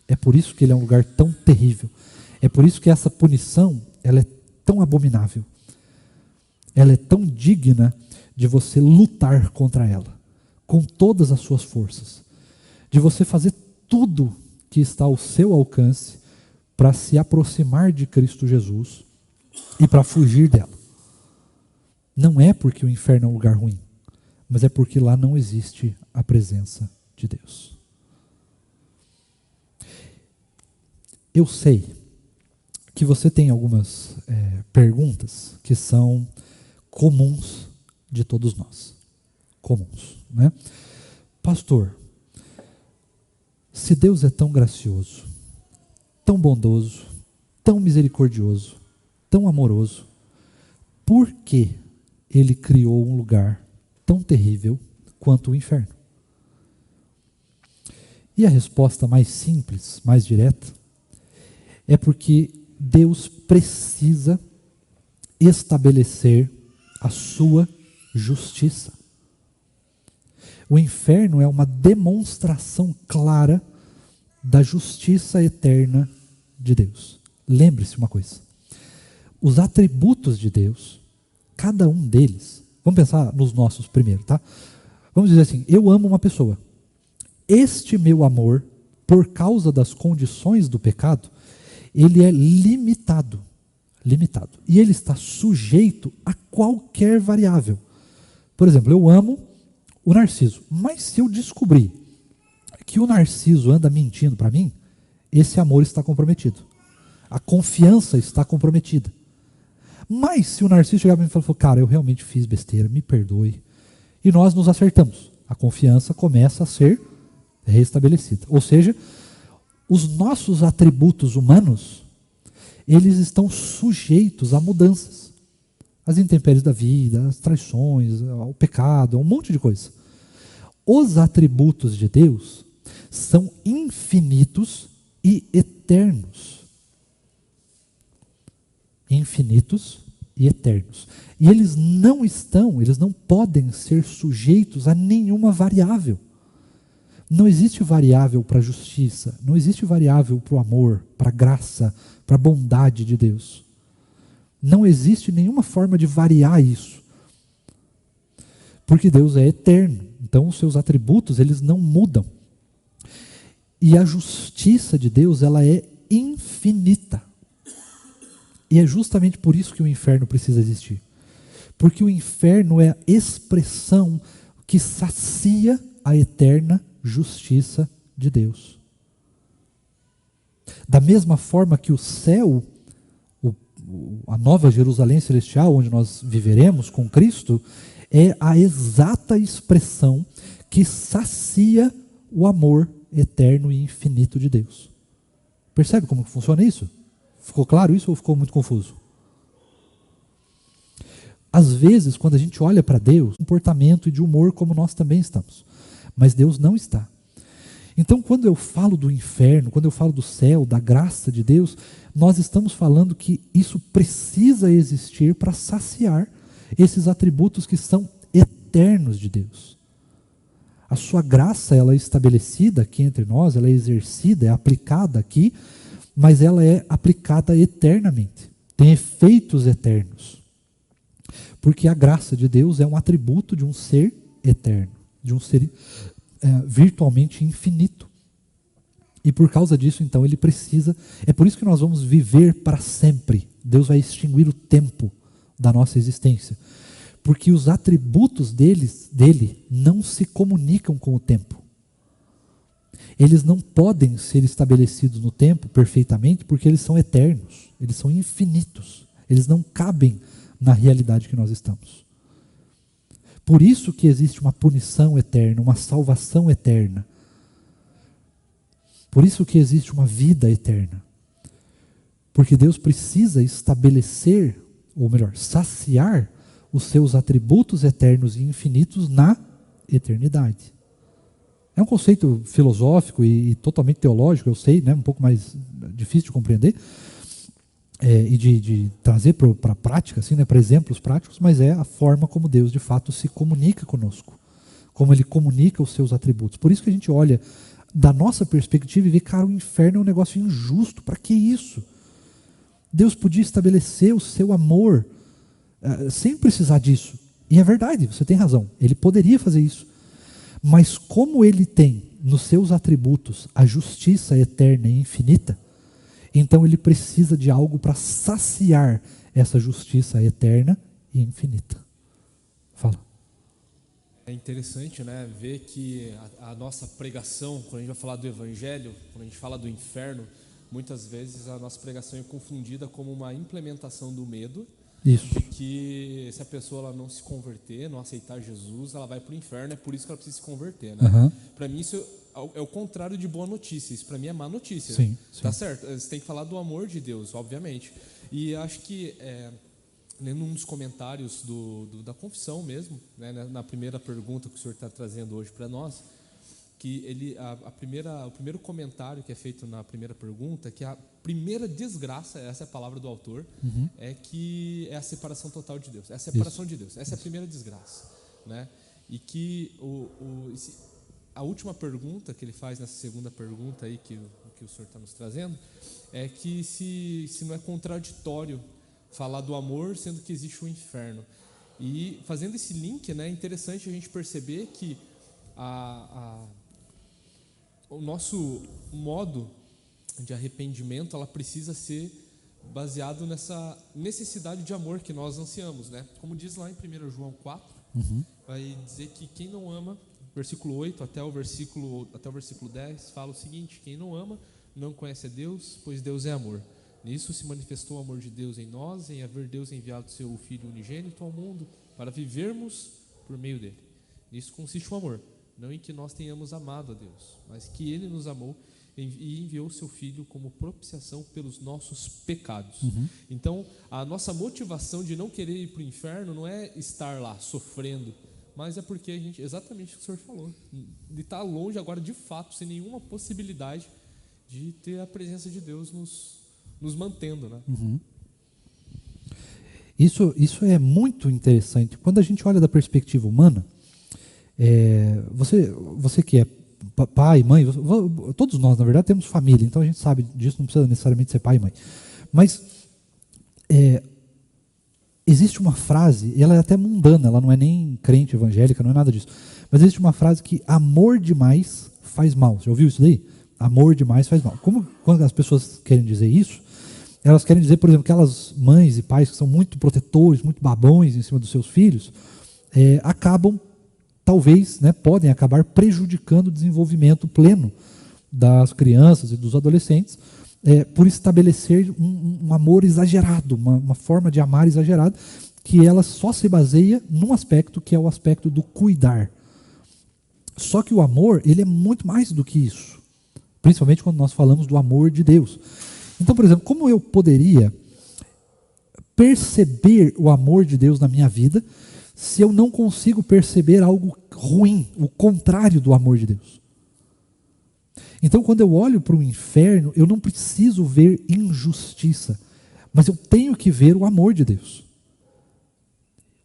É por isso que ele é um lugar tão terrível. É por isso que essa punição ela é tão abominável. Ela é tão digna de você lutar contra ela, com todas as suas forças. De você fazer tudo que está ao seu alcance para se aproximar de Cristo Jesus e para fugir dela. Não é porque o inferno é um lugar ruim, mas é porque lá não existe a presença de Deus. Eu sei que você tem algumas perguntas que são comuns de todos nós. Comuns, né? Pastor, se Deus é tão gracioso, tão bondoso, tão misericordioso, tão amoroso, por que ele criou um lugar tão terrível quanto o inferno? E a resposta mais simples, mais direta, é porque Deus precisa estabelecer a sua justiça. O inferno é uma demonstração clara da justiça eterna de Deus. Lembre-se uma coisa: os atributos de Deus, cada um deles, vamos pensar nos nossos primeiro, tá? Vamos dizer assim, eu amo uma pessoa. Este meu amor, por causa das condições do pecado, ele é limitado. E ele está sujeito a qualquer variável. Por exemplo, eu amo o Narciso, mas se eu descobrir que o Narciso anda mentindo para mim, esse amor está comprometido. A confiança está comprometida. Mas se o Narciso chegar para mim e falar, cara, eu realmente fiz besteira, me perdoe, e nós nos acertamos, a confiança começa a ser restabelecida. Ou seja, os nossos atributos humanos, eles estão sujeitos a mudanças. As intempéries da vida, as traições, ao pecado, a um monte de coisa. Os atributos de Deus são infinitos e eternos. Infinitos e eternos. E eles não podem ser sujeitos a nenhuma variável. Não existe variável para a justiça, não existe variável para o amor, para a graça, para a bondade de Deus. Não existe nenhuma forma de variar isso. Porque Deus é eterno, então os seus atributos, eles não mudam. E a justiça de Deus, ela é infinita. E é justamente por isso que o inferno precisa existir. Porque o inferno é a expressão que sacia a eterna justiça de Deus. Da mesma forma que o céu, a nova Jerusalém celestial, onde nós viveremos com Cristo, é a exata expressão que sacia o amor eterno e infinito de Deus. Percebe como funciona isso? Ficou claro isso ou ficou muito confuso? Às vezes, quando a gente olha para Deus, comportamento e de humor como nós também estamos. Mas Deus não está. Então, quando eu falo do inferno, quando eu falo do céu, da graça de Deus, nós estamos falando que isso precisa existir para saciar esses atributos que são eternos de Deus. A sua graça, ela é estabelecida aqui entre nós, ela é exercida, é aplicada aqui, mas ela é aplicada eternamente. Tem efeitos eternos. Porque a graça de Deus é um atributo de um ser eterno, de um ser virtualmente infinito. E por causa disso, então, ele precisa... É por isso que nós vamos viver para sempre. Deus vai extinguir o tempo da nossa existência. Porque os atributos dele não se comunicam com o tempo. Eles não podem ser estabelecidos no tempo perfeitamente porque eles são eternos. Eles são infinitos. Eles não cabem na realidade que nós estamos. Por isso que existe uma punição eterna, uma salvação eterna. Por isso que existe uma vida eterna. Porque Deus precisa estabelecer, ou melhor, saciar os seus atributos eternos e infinitos na eternidade. É um conceito filosófico e totalmente teológico, eu sei, né, um pouco mais difícil de compreender, e de trazer para a prática, assim, né, para exemplos práticos, mas é a forma como Deus de fato se comunica conosco, como Ele comunica os seus atributos. Por isso que a gente olha da nossa perspectiva e vê, cara, o inferno é um negócio injusto, para que isso? Deus podia estabelecer o seu amor sem precisar disso. E é verdade, você tem razão, Ele poderia fazer isso. Mas como Ele tem nos seus atributos a justiça eterna e infinita, então Ele precisa de algo para saciar essa justiça eterna e infinita. Fala. É interessante, né, ver que a nossa pregação, quando a gente vai falar do Evangelho, quando a gente fala do inferno, muitas vezes a nossa pregação é confundida como uma implementação do medo. Isso. De que se a pessoa ela não se converter, não aceitar Jesus, ela vai para o inferno, é por isso que ela precisa se converter, né? Uhum. Para mim isso é o contrário de boa notícia, isso para mim é má notícia. Sim, Tá sim. certo? Você tem que falar do amor de Deus, obviamente. E acho que lendo um dos comentários da confissão mesmo, né, na primeira pergunta que o senhor está trazendo hoje para nós, que o primeiro comentário que é feito na primeira pergunta, que a primeira desgraça, essa é a palavra do autor, é que é a separação total de Deus, é a separação de Deus, essa é a primeira desgraça, né? E que a última pergunta que ele faz nessa segunda pergunta aí que o senhor está nos trazendo, é que se não é contraditório falar do amor, sendo que existe o inferno. E fazendo esse link, né, é interessante a gente perceber que o nosso modo de arrependimento, ela precisa ser baseado nessa necessidade de amor que nós ansiamos, né? Como diz lá em 1 João 4, vai dizer que quem não ama, versículo 8 até o versículo 10, fala o seguinte: quem não ama não conhece a Deus, pois Deus é amor. Nisso se manifestou o amor de Deus em nós, em haver Deus enviado seu Filho unigênito ao mundo, para vivermos por meio dele. Nisso consiste o amor, não em que nós tenhamos amado a Deus, mas que ele nos amou e enviou seu Filho como propiciação pelos nossos pecados. Então, a nossa motivação de não querer ir para o inferno não é estar lá sofrendo, mas é porque a gente, exatamente o que o senhor falou, de estar longe agora de fato, sem nenhuma possibilidade de ter a presença de Deus nos mantendo, né? Isso é muito interessante. Quando a gente olha da perspectiva humana, você que é pai, mãe, todos nós, na verdade, temos família, então a gente sabe disso, não precisa necessariamente ser pai e mãe. Mas existe uma frase, e ela é até mundana, ela não é nem crente evangélica, não é nada disso, mas existe uma frase que amor demais faz mal. Você já ouviu isso daí? Amor demais faz mal. Quando as pessoas querem dizer isso, elas querem dizer, por exemplo, aquelas mães e pais que são muito protetores, muito babões em cima dos seus filhos, acabam, talvez, né, podem acabar prejudicando o desenvolvimento pleno das crianças e dos adolescentes, por estabelecer um amor exagerado, uma forma de amar exagerada, que ela só se baseia num aspecto que é o aspecto do cuidar. Só que o amor, ele é muito mais do que isso, principalmente quando nós falamos do amor de Deus. Então, por exemplo, como eu poderia perceber o amor de Deus na minha vida se eu não consigo perceber algo ruim, o contrário do amor de Deus? Então, quando eu olho para o inferno, eu não preciso ver injustiça, mas eu tenho que ver o amor de Deus.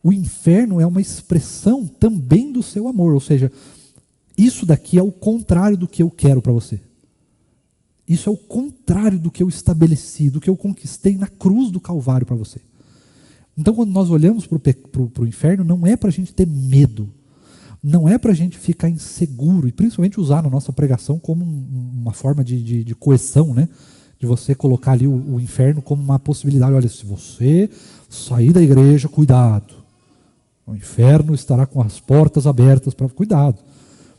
O inferno é uma expressão também do seu amor, ou seja, isso daqui é o contrário do que eu quero para você. Isso é o contrário do que eu estabeleci, do que eu conquistei na cruz do Calvário para você. Então, quando nós olhamos para o inferno, não é para a gente ter medo, não é para a gente ficar inseguro, e principalmente usar na nossa pregação como uma forma de coerção, né? De você colocar ali o inferno como uma possibilidade. Olha, se você sair da igreja, cuidado, o inferno estará com as portas abertas para cuidado.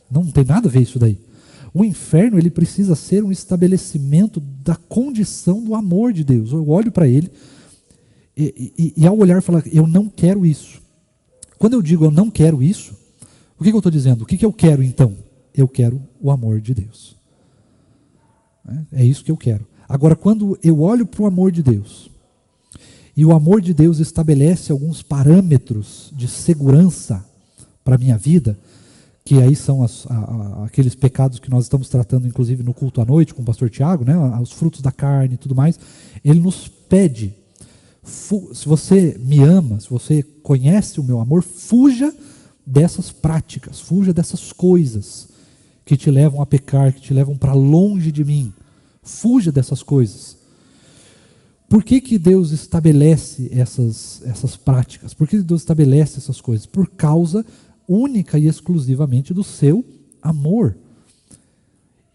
Não tem nada a ver isso daí. O inferno, ele precisa ser um estabelecimento da condição do amor de Deus. Eu olho para ele e ao olhar, falar, eu não quero isso. Quando eu digo eu não quero isso, o que eu estou dizendo? O que eu quero então? Eu quero o amor de Deus. É isso que eu quero. Agora, quando eu olho para o amor de Deus, e o amor de Deus estabelece alguns parâmetros de segurança para a minha vida, que aí são aqueles pecados que nós estamos tratando, inclusive no culto à noite com o pastor Tiago, né, os frutos da carne e tudo mais, ele nos pede, se você me ama, se você conhece o meu amor, fuja dessas práticas, fuja dessas coisas que te levam a pecar, que te levam para longe de mim, fuja dessas coisas. Por que Deus estabelece essas práticas? Por que Deus estabelece essas coisas? Por causa única e exclusivamente do seu amor.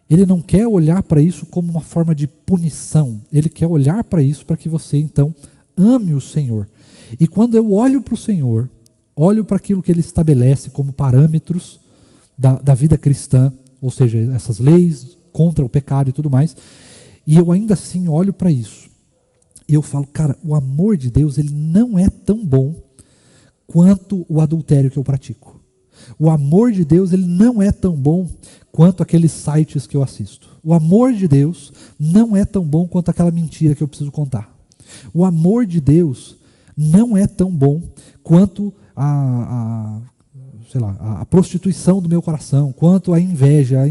Ele não quer olhar para isso como uma forma de punição. Ele quer olhar para isso para que você, então, ame o Senhor. E quando eu olho para o Senhor, olho para aquilo que Ele estabelece como parâmetros da vida cristã, ou seja, essas leis contra o pecado e tudo mais, e eu ainda assim olho para isso, e eu falo, cara, o amor de Deus, ele não é tão bom quanto o adultério que eu pratico. O amor de Deus, ele não é tão bom quanto aqueles sites que eu assisto. O amor de Deus não é tão bom quanto aquela mentira que eu preciso contar. O amor de Deus não é tão bom quanto sei lá, a prostituição do meu coração, quanto a inveja,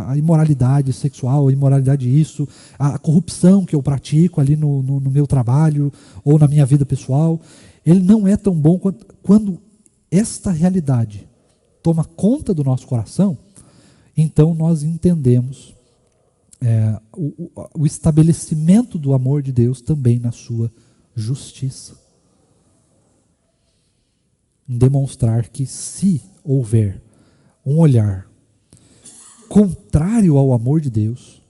a imoralidade sexual, a imoralidade isso, a corrupção que eu pratico ali no meu trabalho ou na minha vida pessoal. Ele não é tão bom quando esta realidade toma conta do nosso coração. Então nós entendemos o estabelecimento do amor de Deus também na sua justiça. Demonstrar que se houver um olhar contrário ao amor de Deus,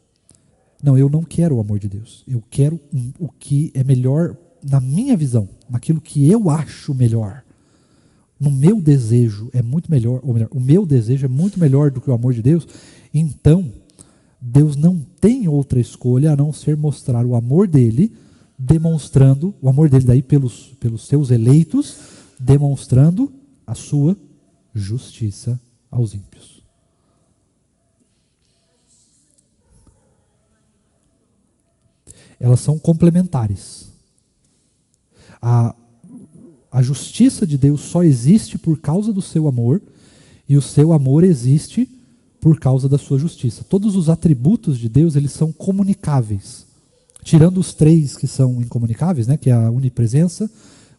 não, eu não quero o amor de Deus, eu quero o que é melhor na minha visão, naquilo que eu acho melhor. No meu desejo é muito melhor, ou melhor, o meu desejo é muito melhor do que o amor de Deus, então Deus não tem outra escolha a não ser mostrar o amor dele, demonstrando o amor dele daí pelos seus eleitos, demonstrando a sua justiça aos ímpios. Elas são complementares. A justiça de Deus só existe por causa do seu amor, e o seu amor existe por causa da sua justiça. Todos os atributos de Deus, eles são comunicáveis. Tirando os 3 que são incomunicáveis, né, que é a onipresença,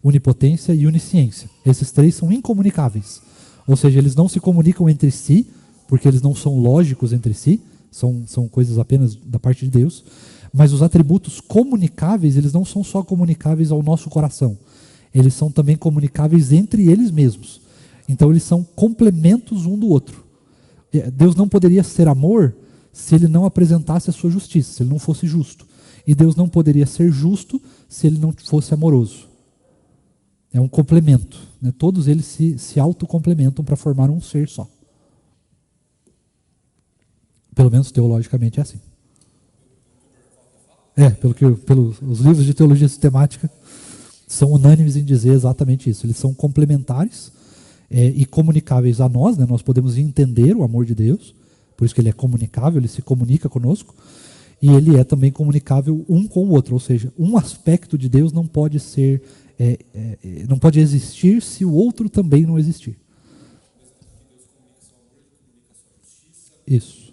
onipotência e onisciência. Esses 3 são incomunicáveis. Ou seja, eles não se comunicam entre si, porque eles não são lógicos entre si, são coisas apenas da parte de Deus. Mas os atributos comunicáveis, eles não são só comunicáveis ao nosso coração. Eles são também comunicáveis entre eles mesmos. Então eles são complementos um do outro. Deus não poderia ser amor se ele não apresentasse a sua justiça, se ele não fosse justo. E Deus não poderia ser justo se ele não fosse amoroso. É um complemento, né? Todos eles se autocomplementam para formar um ser só. Pelo menos teologicamente é assim. Pelos livros de teologia sistemática são unânimes em dizer exatamente isso. Eles são complementares e comunicáveis a nós, né? Nós podemos entender o amor de Deus, por isso que ele é comunicável, ele se comunica conosco, e ele é também comunicável um com o outro, ou seja, um aspecto de Deus não pode ser não pode existir se o outro também não existir. Isso.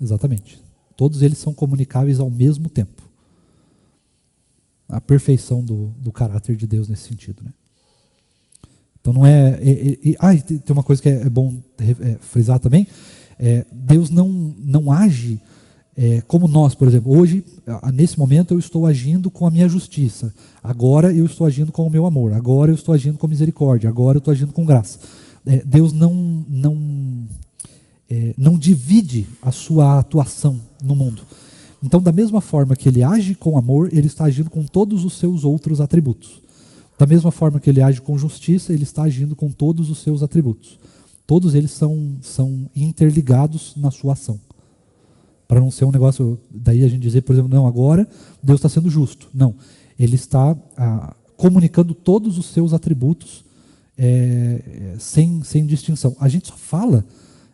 Exatamente. Todos eles são comunicáveis ao mesmo tempo. A perfeição do caráter de Deus nesse sentido, né? Então não tem uma coisa que é bom frisar também. Deus não age como nós, por exemplo. Hoje, nesse momento, eu estou agindo com a minha justiça. Agora eu estou agindo com o meu amor. Agora eu estou agindo com misericórdia. Agora eu estou agindo com graça. Deus não divide a sua atuação no mundo. Então, da mesma forma que ele age com amor, ele está agindo com todos os seus outros atributos. Da mesma forma que ele age com justiça, ele está agindo com todos os seus atributos. Todos eles são interligados na sua ação. Para não ser um negócio, daí a gente dizer, por exemplo, não, agora Deus está sendo justo. Não, ele está comunicando todos os seus atributos sem distinção. A gente só fala,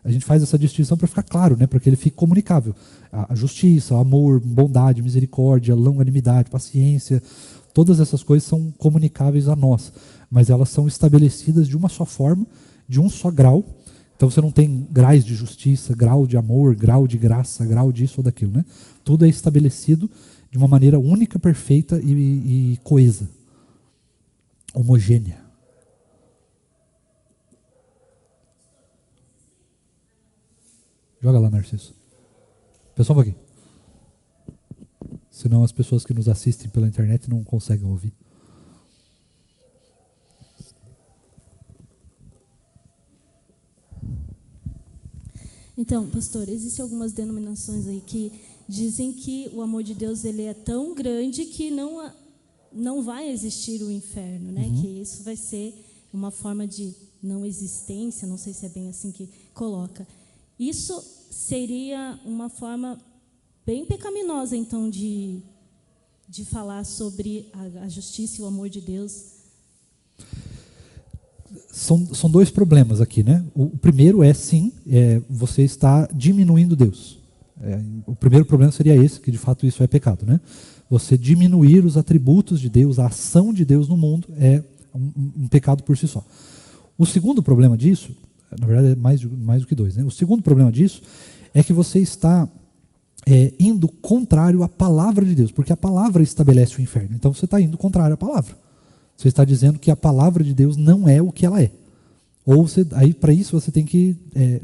a gente faz essa distinção para ficar claro, né, para que ele fique comunicável. A justiça, o amor, bondade, misericórdia, longanimidade, paciência, todas essas coisas são comunicáveis a nós, mas elas são estabelecidas de uma só forma, de um só grau. Então você não tem graus de justiça, grau de amor, grau de graça, grau disso ou daquilo, né? Tudo é estabelecido de uma maneira única, perfeita e coesa, homogênea. Joga lá, Narciso. Pessoal, um pouquinho. Senão as pessoas que nos assistem pela internet não conseguem ouvir. Então, pastor, existem algumas denominações aí que dizem que o amor de Deus ele é tão grande que não vai existir o inferno, né? Que isso vai ser uma forma de não existência, não sei se é bem assim que coloca. Isso seria uma forma bem pecaminosa, então, de falar sobre a justiça e o amor de Deus. São 2 problemas aqui, né? O primeiro sim, você está diminuindo Deus. O primeiro problema seria esse, que de fato isso é pecado, né? Você diminuir os atributos de Deus, a ação de Deus no mundo, é um pecado por si só. O segundo problema disso, na verdade é mais do que dois, né? O segundo problema disso é que você está indo contrário à palavra de Deus, porque a palavra estabelece o inferno. Então você está indo contrário à palavra. Você está dizendo que a palavra de Deus não é o que ela é. Ou aí para isso você tem que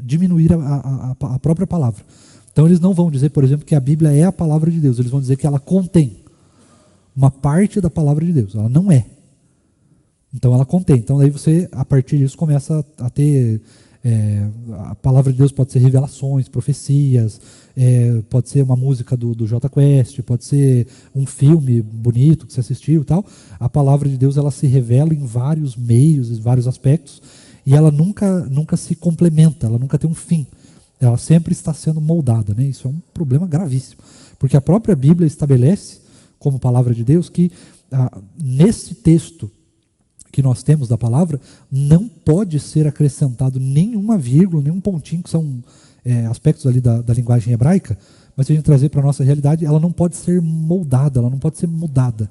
diminuir a própria palavra. Então eles não vão dizer, por exemplo, que a Bíblia é a palavra de Deus. Eles vão dizer que ela contém uma parte da palavra de Deus. Ela não é. Então ela contém. Então daí você, a partir disso, começa a ter... a palavra de Deus pode ser revelações, profecias, pode ser uma música do Jota Quest, pode ser um filme bonito que você assistiu e tal. A palavra de Deus, ela se revela em vários meios, em vários aspectos, e ela nunca se complementa, ela nunca tem um fim. Ela sempre está sendo moldada, né? Isso é um problema gravíssimo, porque a própria Bíblia estabelece, como palavra de Deus, que nesse texto que nós temos da palavra, não pode ser acrescentado nenhuma vírgula, nenhum pontinho, que são aspectos ali da linguagem hebraica, mas se a gente trazer para a nossa realidade, ela não pode ser moldada, ela não pode ser mudada.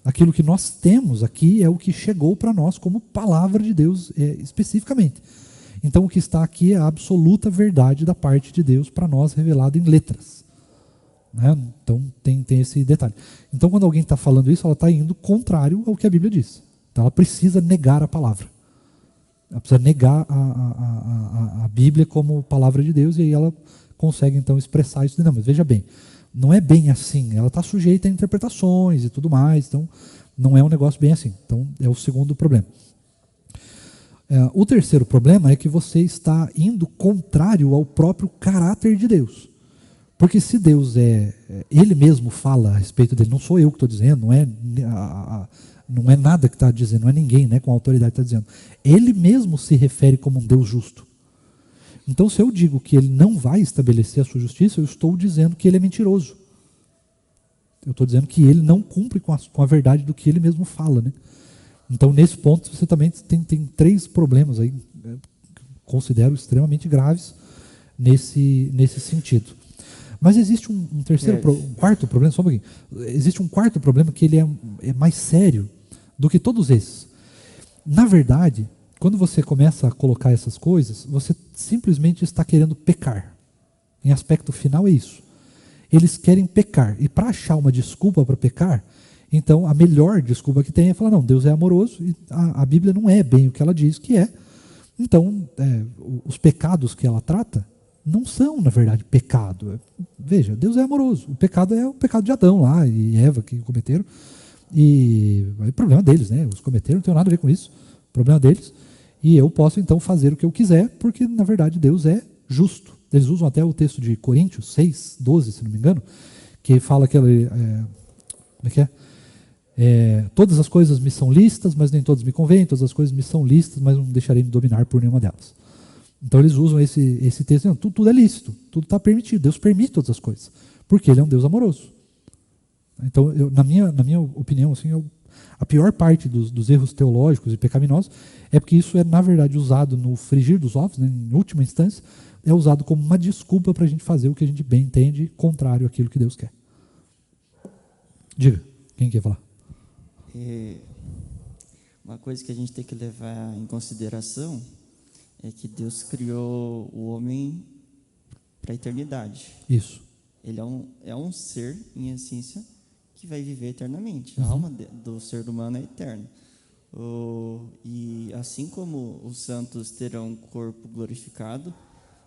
Aquilo que nós temos aqui é o que chegou para nós como palavra de Deus especificamente. Então o que está aqui é a absoluta verdade da parte de Deus para nós, revelada em letras. Né? Então tem esse detalhe. Então quando alguém está falando isso, ela está indo contrário ao que a Bíblia diz. Então ela precisa negar a palavra. Ela precisa negar a Bíblia como palavra de Deus, e aí ela consegue então expressar isso. Não, mas veja bem, não é bem assim. Ela está sujeita a interpretações e tudo mais, então não é um negócio bem assim. Então é o segundo problema. O terceiro problema é que você está indo contrário ao próprio caráter de Deus. Porque se Deus Ele mesmo fala a respeito dele, não sou eu que estou dizendo, não é nada que está dizendo, não é ninguém, né, com autoridade que está dizendo. Ele mesmo se refere como um Deus justo. Então, se eu digo que ele não vai estabelecer a sua justiça, eu estou dizendo que ele é mentiroso. Eu estou dizendo que ele não cumpre com a verdade do que ele mesmo fala, né? Então, nesse ponto, você também tem três problemas aí, considero extremamente graves nesse sentido. Mas existe um quarto problema, só um pouquinho. Existe um quarto problema que ele é mais sério do que todos esses. Na verdade, quando você começa a colocar essas coisas, você simplesmente está querendo pecar. Em aspecto final é isso. Eles querem pecar. E para achar uma desculpa para pecar, então a melhor desculpa que tem é falar, não, Deus é amoroso e a Bíblia não é bem o que ela diz que é. Então, os pecados que ela trata não são, na verdade, pecado. Veja, Deus é amoroso. O pecado é o pecado de Adão lá e Eva que cometeram. E é o problema deles, né? Os cometeram, não tem nada a ver com isso. O problema deles. E eu posso, então, fazer o que eu quiser, porque, na verdade, Deus é justo. Eles usam até o texto de Coríntios 6, 12, se não me engano, que fala que como é que é? Todas as coisas me são lícitas, mas nem todas me convêm. Todas as coisas me são lícitas, mas não deixarei me dominar por nenhuma delas. Então eles usam esse texto, não, tudo é lícito, tudo está permitido, Deus permite todas as coisas, porque Ele é um Deus amoroso. Então, na minha opinião, assim, a pior parte dos erros teológicos e pecaminosos é porque isso é, na verdade, usado no frigir dos ovos, né, em última instância, é usado como uma desculpa para a gente fazer o que a gente bem entende, contrário àquilo que Deus quer. Diga, quem quer falar? Uma coisa que a gente tem que levar em consideração é que Deus criou o homem para a eternidade. Isso. Ele é um ser, em essência, que vai viver eternamente. A alma do ser humano é eterna. E assim como os santos terão um corpo glorificado,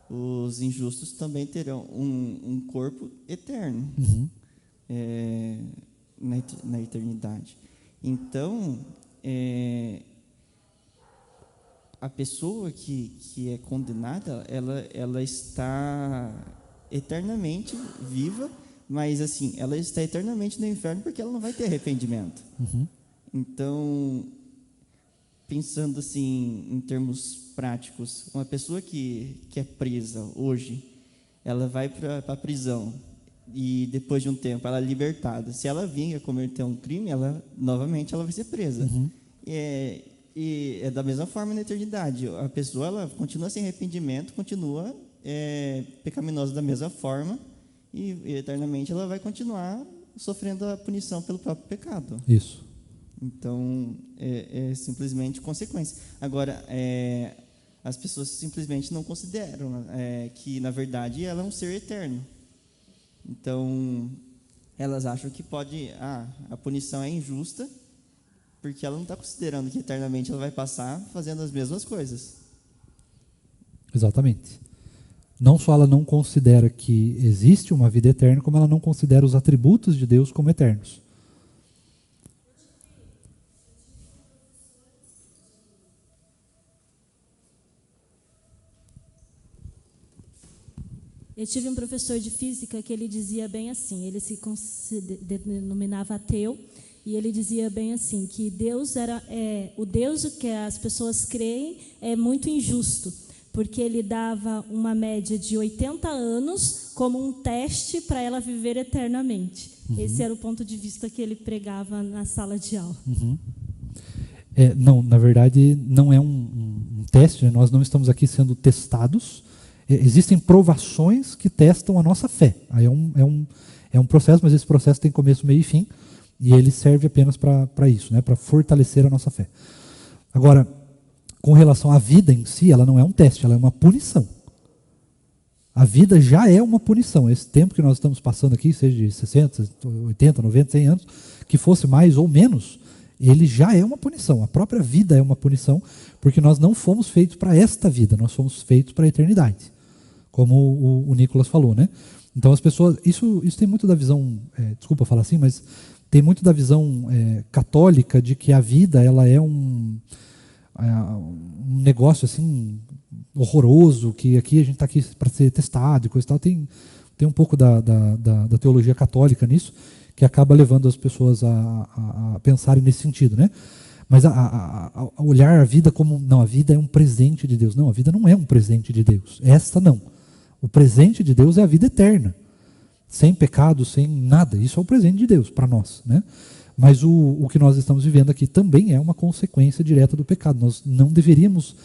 os injustos também terão um corpo eterno na eternidade. Então, a pessoa que é condenada, ela está eternamente viva, mas assim, ela está eternamente no inferno porque ela não vai ter arrependimento. Então, pensando assim em termos práticos, uma pessoa que é presa hoje, ela vai para a prisão e depois de um tempo ela é libertada. Se ela vir a cometer um crime, novamente ela vai ser presa. E é da mesma forma na eternidade. A pessoa ela continua sem arrependimento, continua pecaminosa da mesma forma, e eternamente ela vai continuar sofrendo a punição pelo próprio pecado. Isso. Então, é simplesmente consequência. Agora, as pessoas simplesmente não consideram que, na verdade, ela é um ser eterno. Então, elas acham que a punição é injusta, porque ela não está considerando que eternamente ela vai passar fazendo as mesmas coisas. Exatamente. Não só ela não considera que existe uma vida eterna, como ela não considera os atributos de Deus como eternos. Eu tive um professor de física que ele dizia bem assim, ele se denominava ateu, e ele dizia bem assim, que Deus o Deus que as pessoas creem é muito injusto, porque ele dava uma média de 80 anos como um teste para ela viver eternamente. Uhum. Esse era o ponto de vista que ele pregava na sala de aula. Uhum. Não, na verdade, não é um teste, né? Nós não estamos aqui sendo testados. Existem provações que testam a nossa fé. Aí é um processo, mas esse processo tem começo, meio e fim, e ele serve apenas para isso, né? Para fortalecer a nossa fé. Agora, com relação à vida em si, ela não é um teste, ela é uma punição. A vida já é uma punição. Esse tempo que nós estamos passando aqui, seja de 60, 80, 90, 100 anos, que fosse mais ou menos, ele já é uma punição. A própria vida é uma punição, porque nós não fomos feitos para esta vida, nós fomos feitos para a eternidade. Como o Nicolas falou, né? Então as pessoas, isso tem muito da visão, desculpa falar assim, mas tem muito da visão católica de que a vida ela é um negócio assim horroroso, que aqui a gente está aqui para ser testado e coisa e tal. Tem um pouco da teologia católica nisso, que acaba levando as pessoas a pensarem nesse sentido, né? Mas a olhar a vida como, não, a vida é um presente de Deus. Não, a vida não é um presente de Deus. Esta não. O presente de Deus é a vida eterna. Sem pecado, sem nada. Isso é o presente de Deus para nós, né? Mas o que nós estamos vivendo aqui também é uma consequência direta do pecado. Nós não deveríamos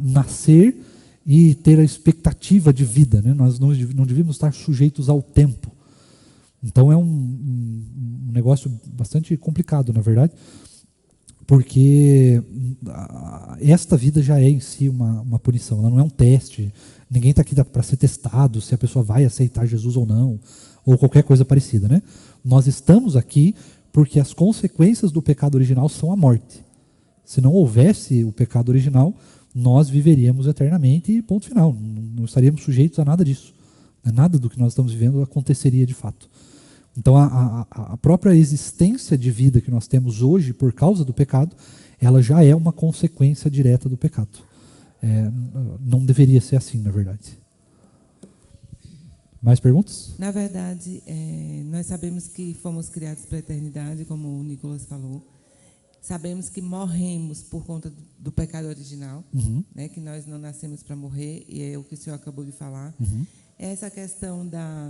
nascer e ter a expectativa de vida, né? Nós não devíamos estar sujeitos ao tempo. Então é um negócio bastante complicado, na verdade, porque esta vida já é em si uma punição, ela não é um teste. Ninguém está aqui para ser testado se a pessoa vai aceitar Jesus ou não, ou qualquer coisa parecida, né? Nós estamos aqui porque as consequências do pecado original são a morte. Se não houvesse o pecado original, nós viveríamos eternamente e ponto final. Não estaríamos sujeitos a nada disso. Nada do que nós estamos vivendo aconteceria de fato. Então a própria existência de vida que nós temos hoje por causa do pecado, ela já é uma consequência direta do pecado. Não deveria ser assim, na verdade. Mais perguntas? Na verdade, nós sabemos que fomos criados para a eternidade, como o Nicolas falou. Sabemos que morremos por conta do pecado original, uhum. né, que nós não nascemos para morrer, e é o que o senhor acabou de falar. Uhum. Essa questão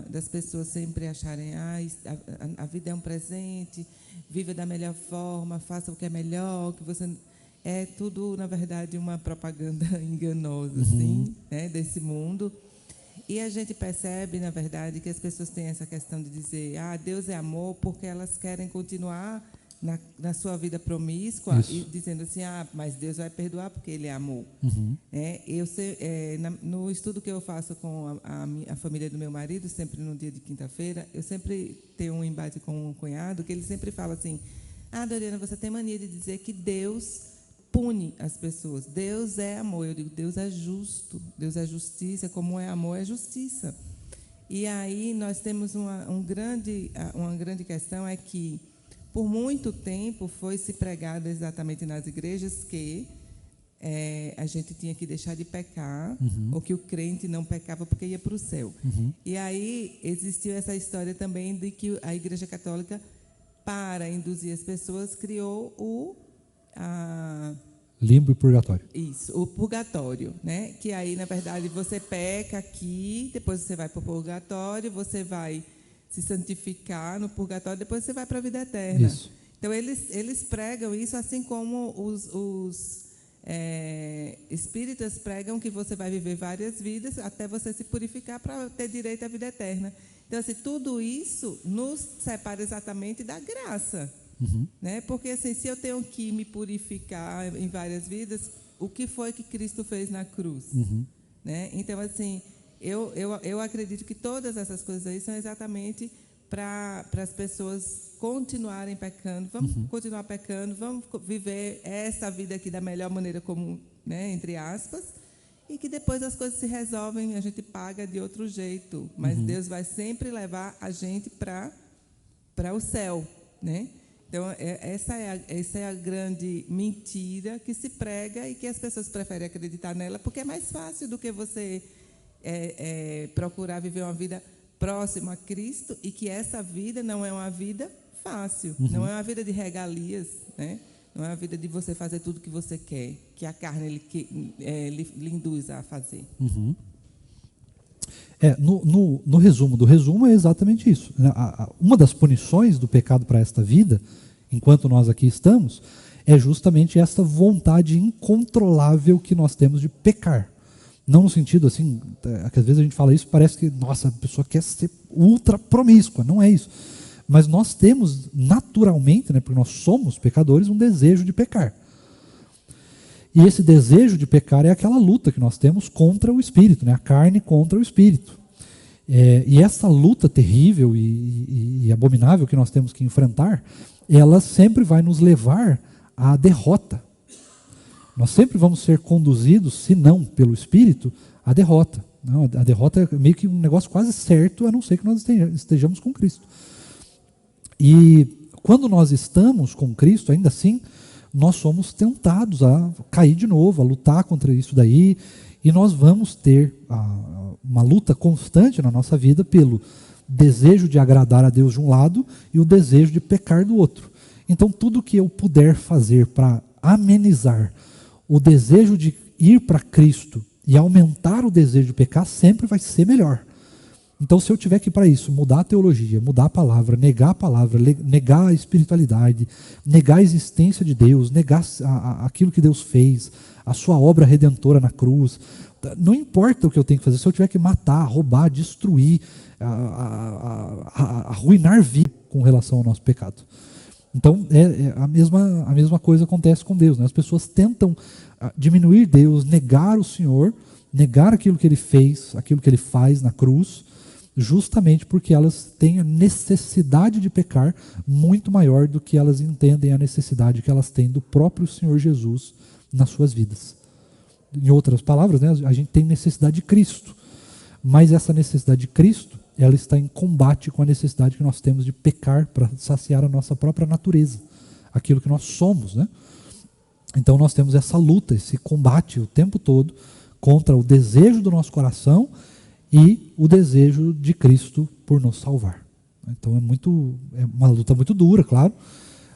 das pessoas sempre acharem a vida é um presente, viva da melhor forma, faça o que é melhor, que você... É tudo, na verdade, uma propaganda enganosa, assim, né, desse mundo. E a gente percebe, na verdade, que as pessoas têm essa questão de dizer Deus é amor, porque elas querem continuar na sua vida promíscua. Isso. E dizendo assim, mas Deus vai perdoar porque Ele é amor. Uhum. No estudo que eu faço com a família do meu marido, sempre no dia de quinta-feira, eu sempre tenho um embate com um cunhado, que ele sempre fala assim, Doriana, você tem mania de dizer que Deus pune as pessoas. Deus é amor. Eu digo, Deus é justo. Deus é justiça. Como é amor, é justiça. E aí nós temos uma grande questão, é que por muito tempo foi se pregado exatamente nas igrejas que a gente tinha que deixar de pecar, uhum. ou que o crente não pecava porque ia para o céu. Uhum. E aí existiu essa história também de que a Igreja Católica, para induzir as pessoas, criou limbo e purgatório. Isso, o purgatório, né? Que aí, na verdade, você peca aqui, depois você vai para o purgatório, você vai se santificar no purgatório, depois você vai para a vida eterna. Isso. Então, eles pregam isso, assim como os espíritas pregam que você vai viver várias vidas até você se purificar para ter direito à vida eterna. Então, assim, tudo isso nos separa exatamente da graça. Né? Porque, assim, se eu tenho que me purificar em várias vidas, o que foi que Cristo fez na cruz? Né? Então, assim, eu acredito que todas essas coisas aí são exatamente para as pessoas continuarem pecando. Vamos continuar pecando, vamos viver essa vida aqui da melhor maneira, como, né, entre aspas, e que depois as coisas se resolvem, a gente paga de outro jeito. Mas Deus vai sempre levar a gente para o céu, né? Então, essa é a grande mentira que se prega e que as pessoas preferem acreditar nela, porque é mais fácil do que você procurar viver uma vida próxima a Cristo, e que essa vida não é uma vida fácil, não é uma vida de regalias, né? Não é uma vida de você fazer tudo que você quer, que a carne lhe induz a fazer. No resumo do resumo é exatamente isso. Uma das punições do pecado para esta vida, enquanto nós aqui estamos, é justamente essa vontade incontrolável que nós temos de pecar. Não no sentido assim, que às vezes a gente fala isso, parece que, nossa, a pessoa quer ser ultra promíscua. Não é isso. Mas nós temos naturalmente, né, porque nós somos pecadores, um desejo de pecar. E esse desejo de pecar é aquela luta que nós temos contra o espírito, né, a carne contra o espírito. E essa luta terrível e abominável que nós temos que enfrentar, ela sempre vai nos levar à derrota. Nós sempre vamos ser conduzidos, se não pelo espírito, à derrota. Não, a derrota é meio que um negócio quase certo, a não ser que nós estejamos com Cristo. E quando nós estamos com Cristo, ainda assim, nós somos tentados a cair de novo, a lutar contra isso daí, e nós vamos ter uma luta constante na nossa vida pelo desejo de agradar a Deus de um lado e o desejo de pecar do outro. Então, tudo que eu puder fazer para amenizar o desejo de ir para Cristo e aumentar o desejo de pecar, sempre vai ser melhor. Então, se eu tiver que, para isso, mudar a teologia, mudar a palavra, negar a espiritualidade, negar a existência de Deus, negar aquilo que Deus fez, a sua obra redentora na cruz, não importa o que eu tenho que fazer, se eu tiver que matar, roubar, destruir, arruinar vida com relação ao nosso pecado. Então, a mesma coisa acontece com Deus, né? As pessoas tentam diminuir Deus, negar o Senhor, negar aquilo que Ele fez, aquilo que Ele faz na cruz, justamente porque elas têm a necessidade de pecar muito maior do que elas entendem a necessidade que elas têm do próprio Senhor Jesus nas suas vidas. Em outras palavras, né, a gente tem necessidade de Cristo, mas essa necessidade de Cristo, ela está em combate com a necessidade que nós temos de pecar para saciar a nossa própria natureza, aquilo que nós somos, né? Então nós temos essa luta, esse combate o tempo todo contra o desejo do nosso coração e o desejo de Cristo por nos salvar. Então é uma luta muito dura, claro,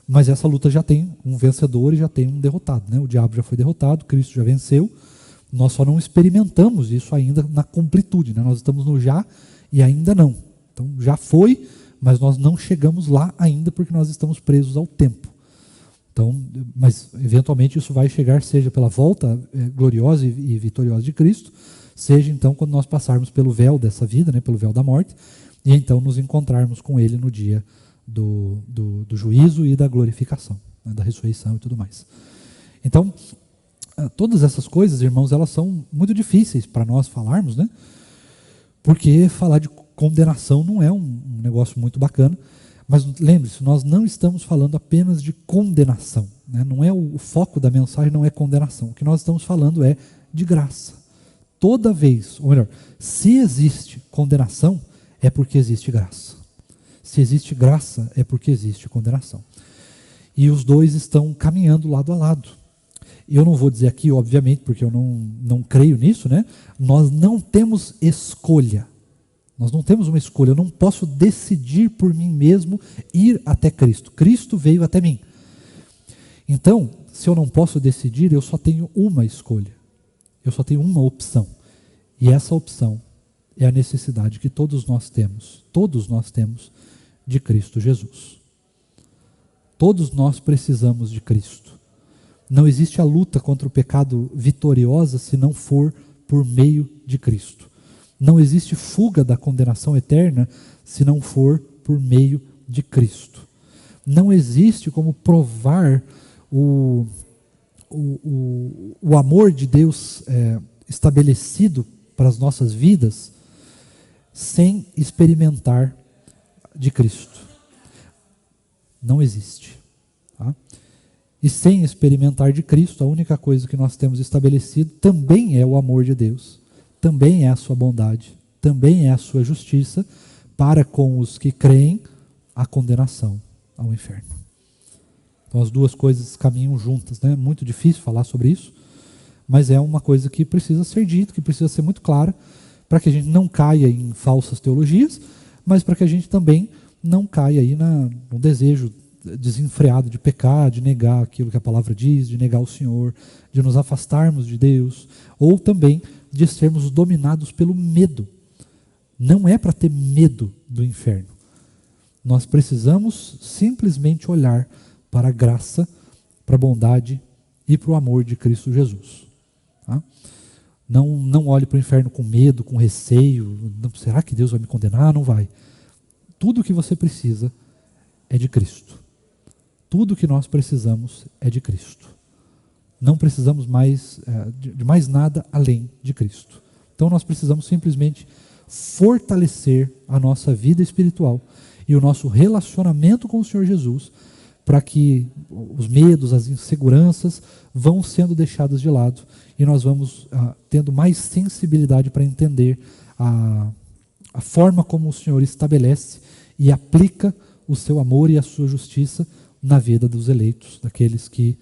mas essa luta já tem um vencedor e já tem um derrotado, né? O diabo já foi derrotado, Cristo já venceu, nós só não experimentamos isso ainda na completude, né? Nós estamos no já e ainda não. Então já foi, mas nós não chegamos lá ainda porque nós estamos presos ao tempo. Então, mas eventualmente isso vai chegar, seja pela volta gloriosa e vitoriosa de Cristo, seja então quando nós passarmos pelo véu dessa vida, né, pelo véu da morte, e então nos encontrarmos com Ele no dia do juízo e da glorificação, né, da ressurreição e tudo mais. Então, todas essas coisas, irmãos, elas são muito difíceis para nós falarmos, né? Porque falar de condenação não é um negócio muito bacana, mas lembre-se, nós não estamos falando apenas de condenação, né? Não é o foco da mensagem, não é condenação. O que nós estamos falando é de graça. Toda vez, ou melhor, se existe condenação, é porque existe graça. Se existe graça, é porque existe condenação. E os dois estão caminhando lado a lado. Eu não vou dizer aqui, obviamente, porque eu não creio nisso, né? Nós não temos escolha. Nós não temos uma escolha. Eu não posso decidir por mim mesmo ir até Cristo. Cristo veio até mim. Então, se eu não posso decidir, eu só tenho uma escolha. Eu só tenho uma opção. E essa opção é a necessidade que todos nós temos de Cristo Jesus. Todos nós precisamos de Cristo. Não existe a luta contra o pecado vitoriosa se não for por meio de Cristo. Não existe fuga da condenação eterna se não for por meio de Cristo. Não existe como provar o amor de Deus estabelecido para as nossas vidas sem experimentar de Cristo. Não existe. Tá? E sem experimentar de Cristo, a única coisa que nós temos estabelecido também é o amor de Deus, também é a sua bondade, também é a sua justiça para com os que creem a condenação ao inferno. Então as duas coisas caminham juntas, né? É muito difícil falar sobre isso, mas é uma coisa que precisa ser dita, que precisa ser muito clara, para que a gente não caia em falsas teologias, mas para que a gente também não caia aí no desejo desenfreado de pecar, de negar aquilo que a palavra diz, de negar o Senhor, de nos afastarmos de Deus, ou também de sermos dominados pelo medo. Não é para ter medo do inferno. Nós precisamos simplesmente olhar para a graça, para a bondade e para o amor de Cristo Jesus. Tá? Não olhe para o inferno com medo, com receio. Será que Deus vai me condenar? Não vai. Tudo o que você precisa é de Cristo. Tudo o que nós precisamos é de Cristo. Não precisamos mais de mais nada além de Cristo. Então nós precisamos simplesmente fortalecer a nossa vida espiritual e o nosso relacionamento com o Senhor Jesus, para que os medos, as inseguranças vão sendo deixadas de lado e nós vamos tendo mais sensibilidade para entender a forma como o Senhor estabelece e aplica o seu amor e a sua justiça na vida dos eleitos, daqueles que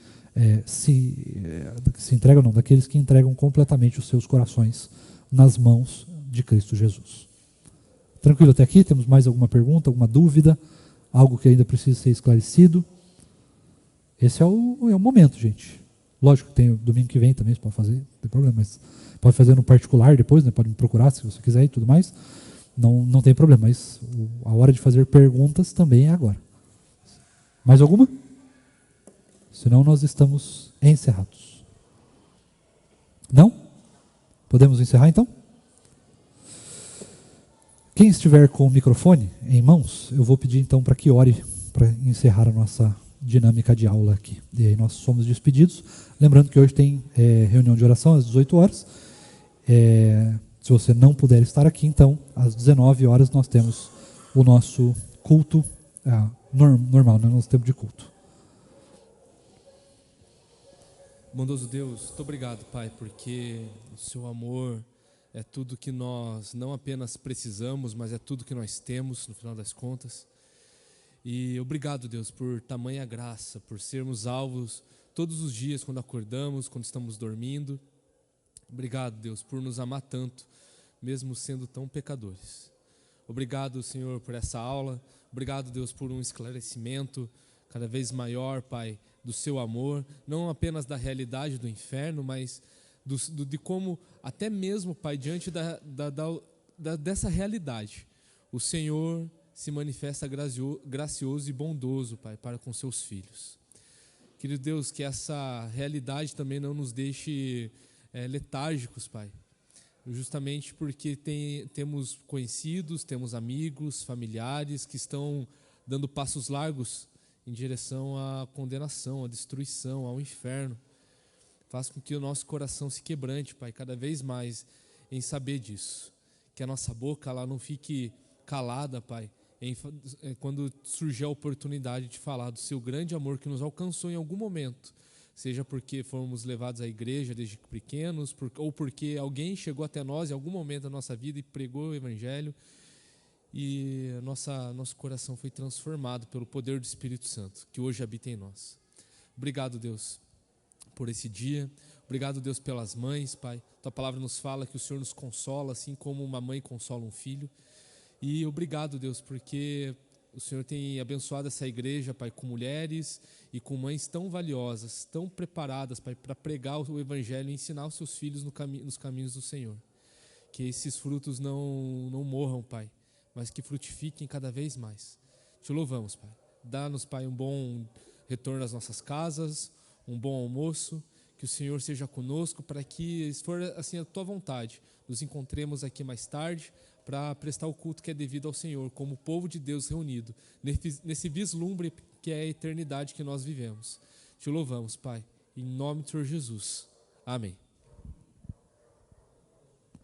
se entregam, não, daqueles que entregam completamente os seus corações nas mãos de Cristo Jesus. Tranquilo até aqui? Temos mais alguma pergunta, alguma dúvida? Algo que ainda precisa ser esclarecido? Esse é o momento, gente. Lógico que tem o domingo que vem também, você pode fazer, não tem problema, mas pode fazer no particular depois, né? Pode me procurar se você quiser e tudo mais. Não tem problema, mas a hora de fazer perguntas também é agora. Mais alguma? Senão nós estamos encerrados. Não? Podemos encerrar então? Quem estiver com o microfone em mãos, eu vou pedir então para que ore para encerrar a nossa dinâmica de aula aqui. E aí nós somos despedidos. Lembrando que hoje tem reunião de oração às 18 horas. Se você não puder estar aqui, então, às 19 horas nós temos o nosso culto normal, né? Nosso tempo de culto. Bondoso Deus, muito obrigado, Pai, porque o seu amor é tudo que nós não apenas precisamos, mas é tudo que nós temos, no final das contas. E obrigado, Deus, por tamanha graça, por sermos alvos todos os dias, quando acordamos, quando estamos dormindo. Obrigado, Deus, por nos amar tanto, mesmo sendo tão pecadores. Obrigado, Senhor, por essa aula. Obrigado, Deus, por um esclarecimento cada vez maior, Pai, do seu amor, não apenas da realidade do inferno, mas de como, até mesmo, Pai, diante dessa realidade, o Senhor se manifesta gracioso e bondoso, Pai, para com seus filhos. Querido Deus, que essa realidade também não nos deixe letárgicos, Pai, justamente porque temos conhecidos, temos amigos, familiares que estão dando passos largos em direção à condenação, à destruição, ao inferno. Faz com que o nosso coração se quebrante, Pai, cada vez mais em saber disso. Que a nossa boca ela não fique calada, Pai, quando surgir a oportunidade de falar do seu grande amor que nos alcançou em algum momento. Seja porque fomos levados à igreja desde pequenos, ou porque alguém chegou até nós em algum momento da nossa vida e pregou o Evangelho. E nosso coração foi transformado pelo poder do Espírito Santo, que hoje habita em nós. Obrigado, Deus, por esse dia. Obrigado, Deus, pelas mães, Pai. Tua palavra nos fala que o Senhor nos consola, assim como uma mãe consola um filho. E obrigado, Deus, porque o Senhor tem abençoado essa igreja, Pai, com mulheres e com mães tão valiosas, tão preparadas, Pai, para pregar o Evangelho e ensinar os seus filhos nos caminhos do Senhor. Que esses frutos não morram, Pai, mas que frutifiquem cada vez mais. Te louvamos, Pai. Dá-nos, Pai, um bom retorno às nossas casas, um bom almoço, que o Senhor seja conosco para que, se for assim a Tua vontade, nos encontremos aqui mais tarde para prestar o culto que é devido ao Senhor, como povo de Deus reunido, nesse vislumbre que é a eternidade que nós vivemos. Te louvamos, Pai, em nome do Senhor Jesus. Amém.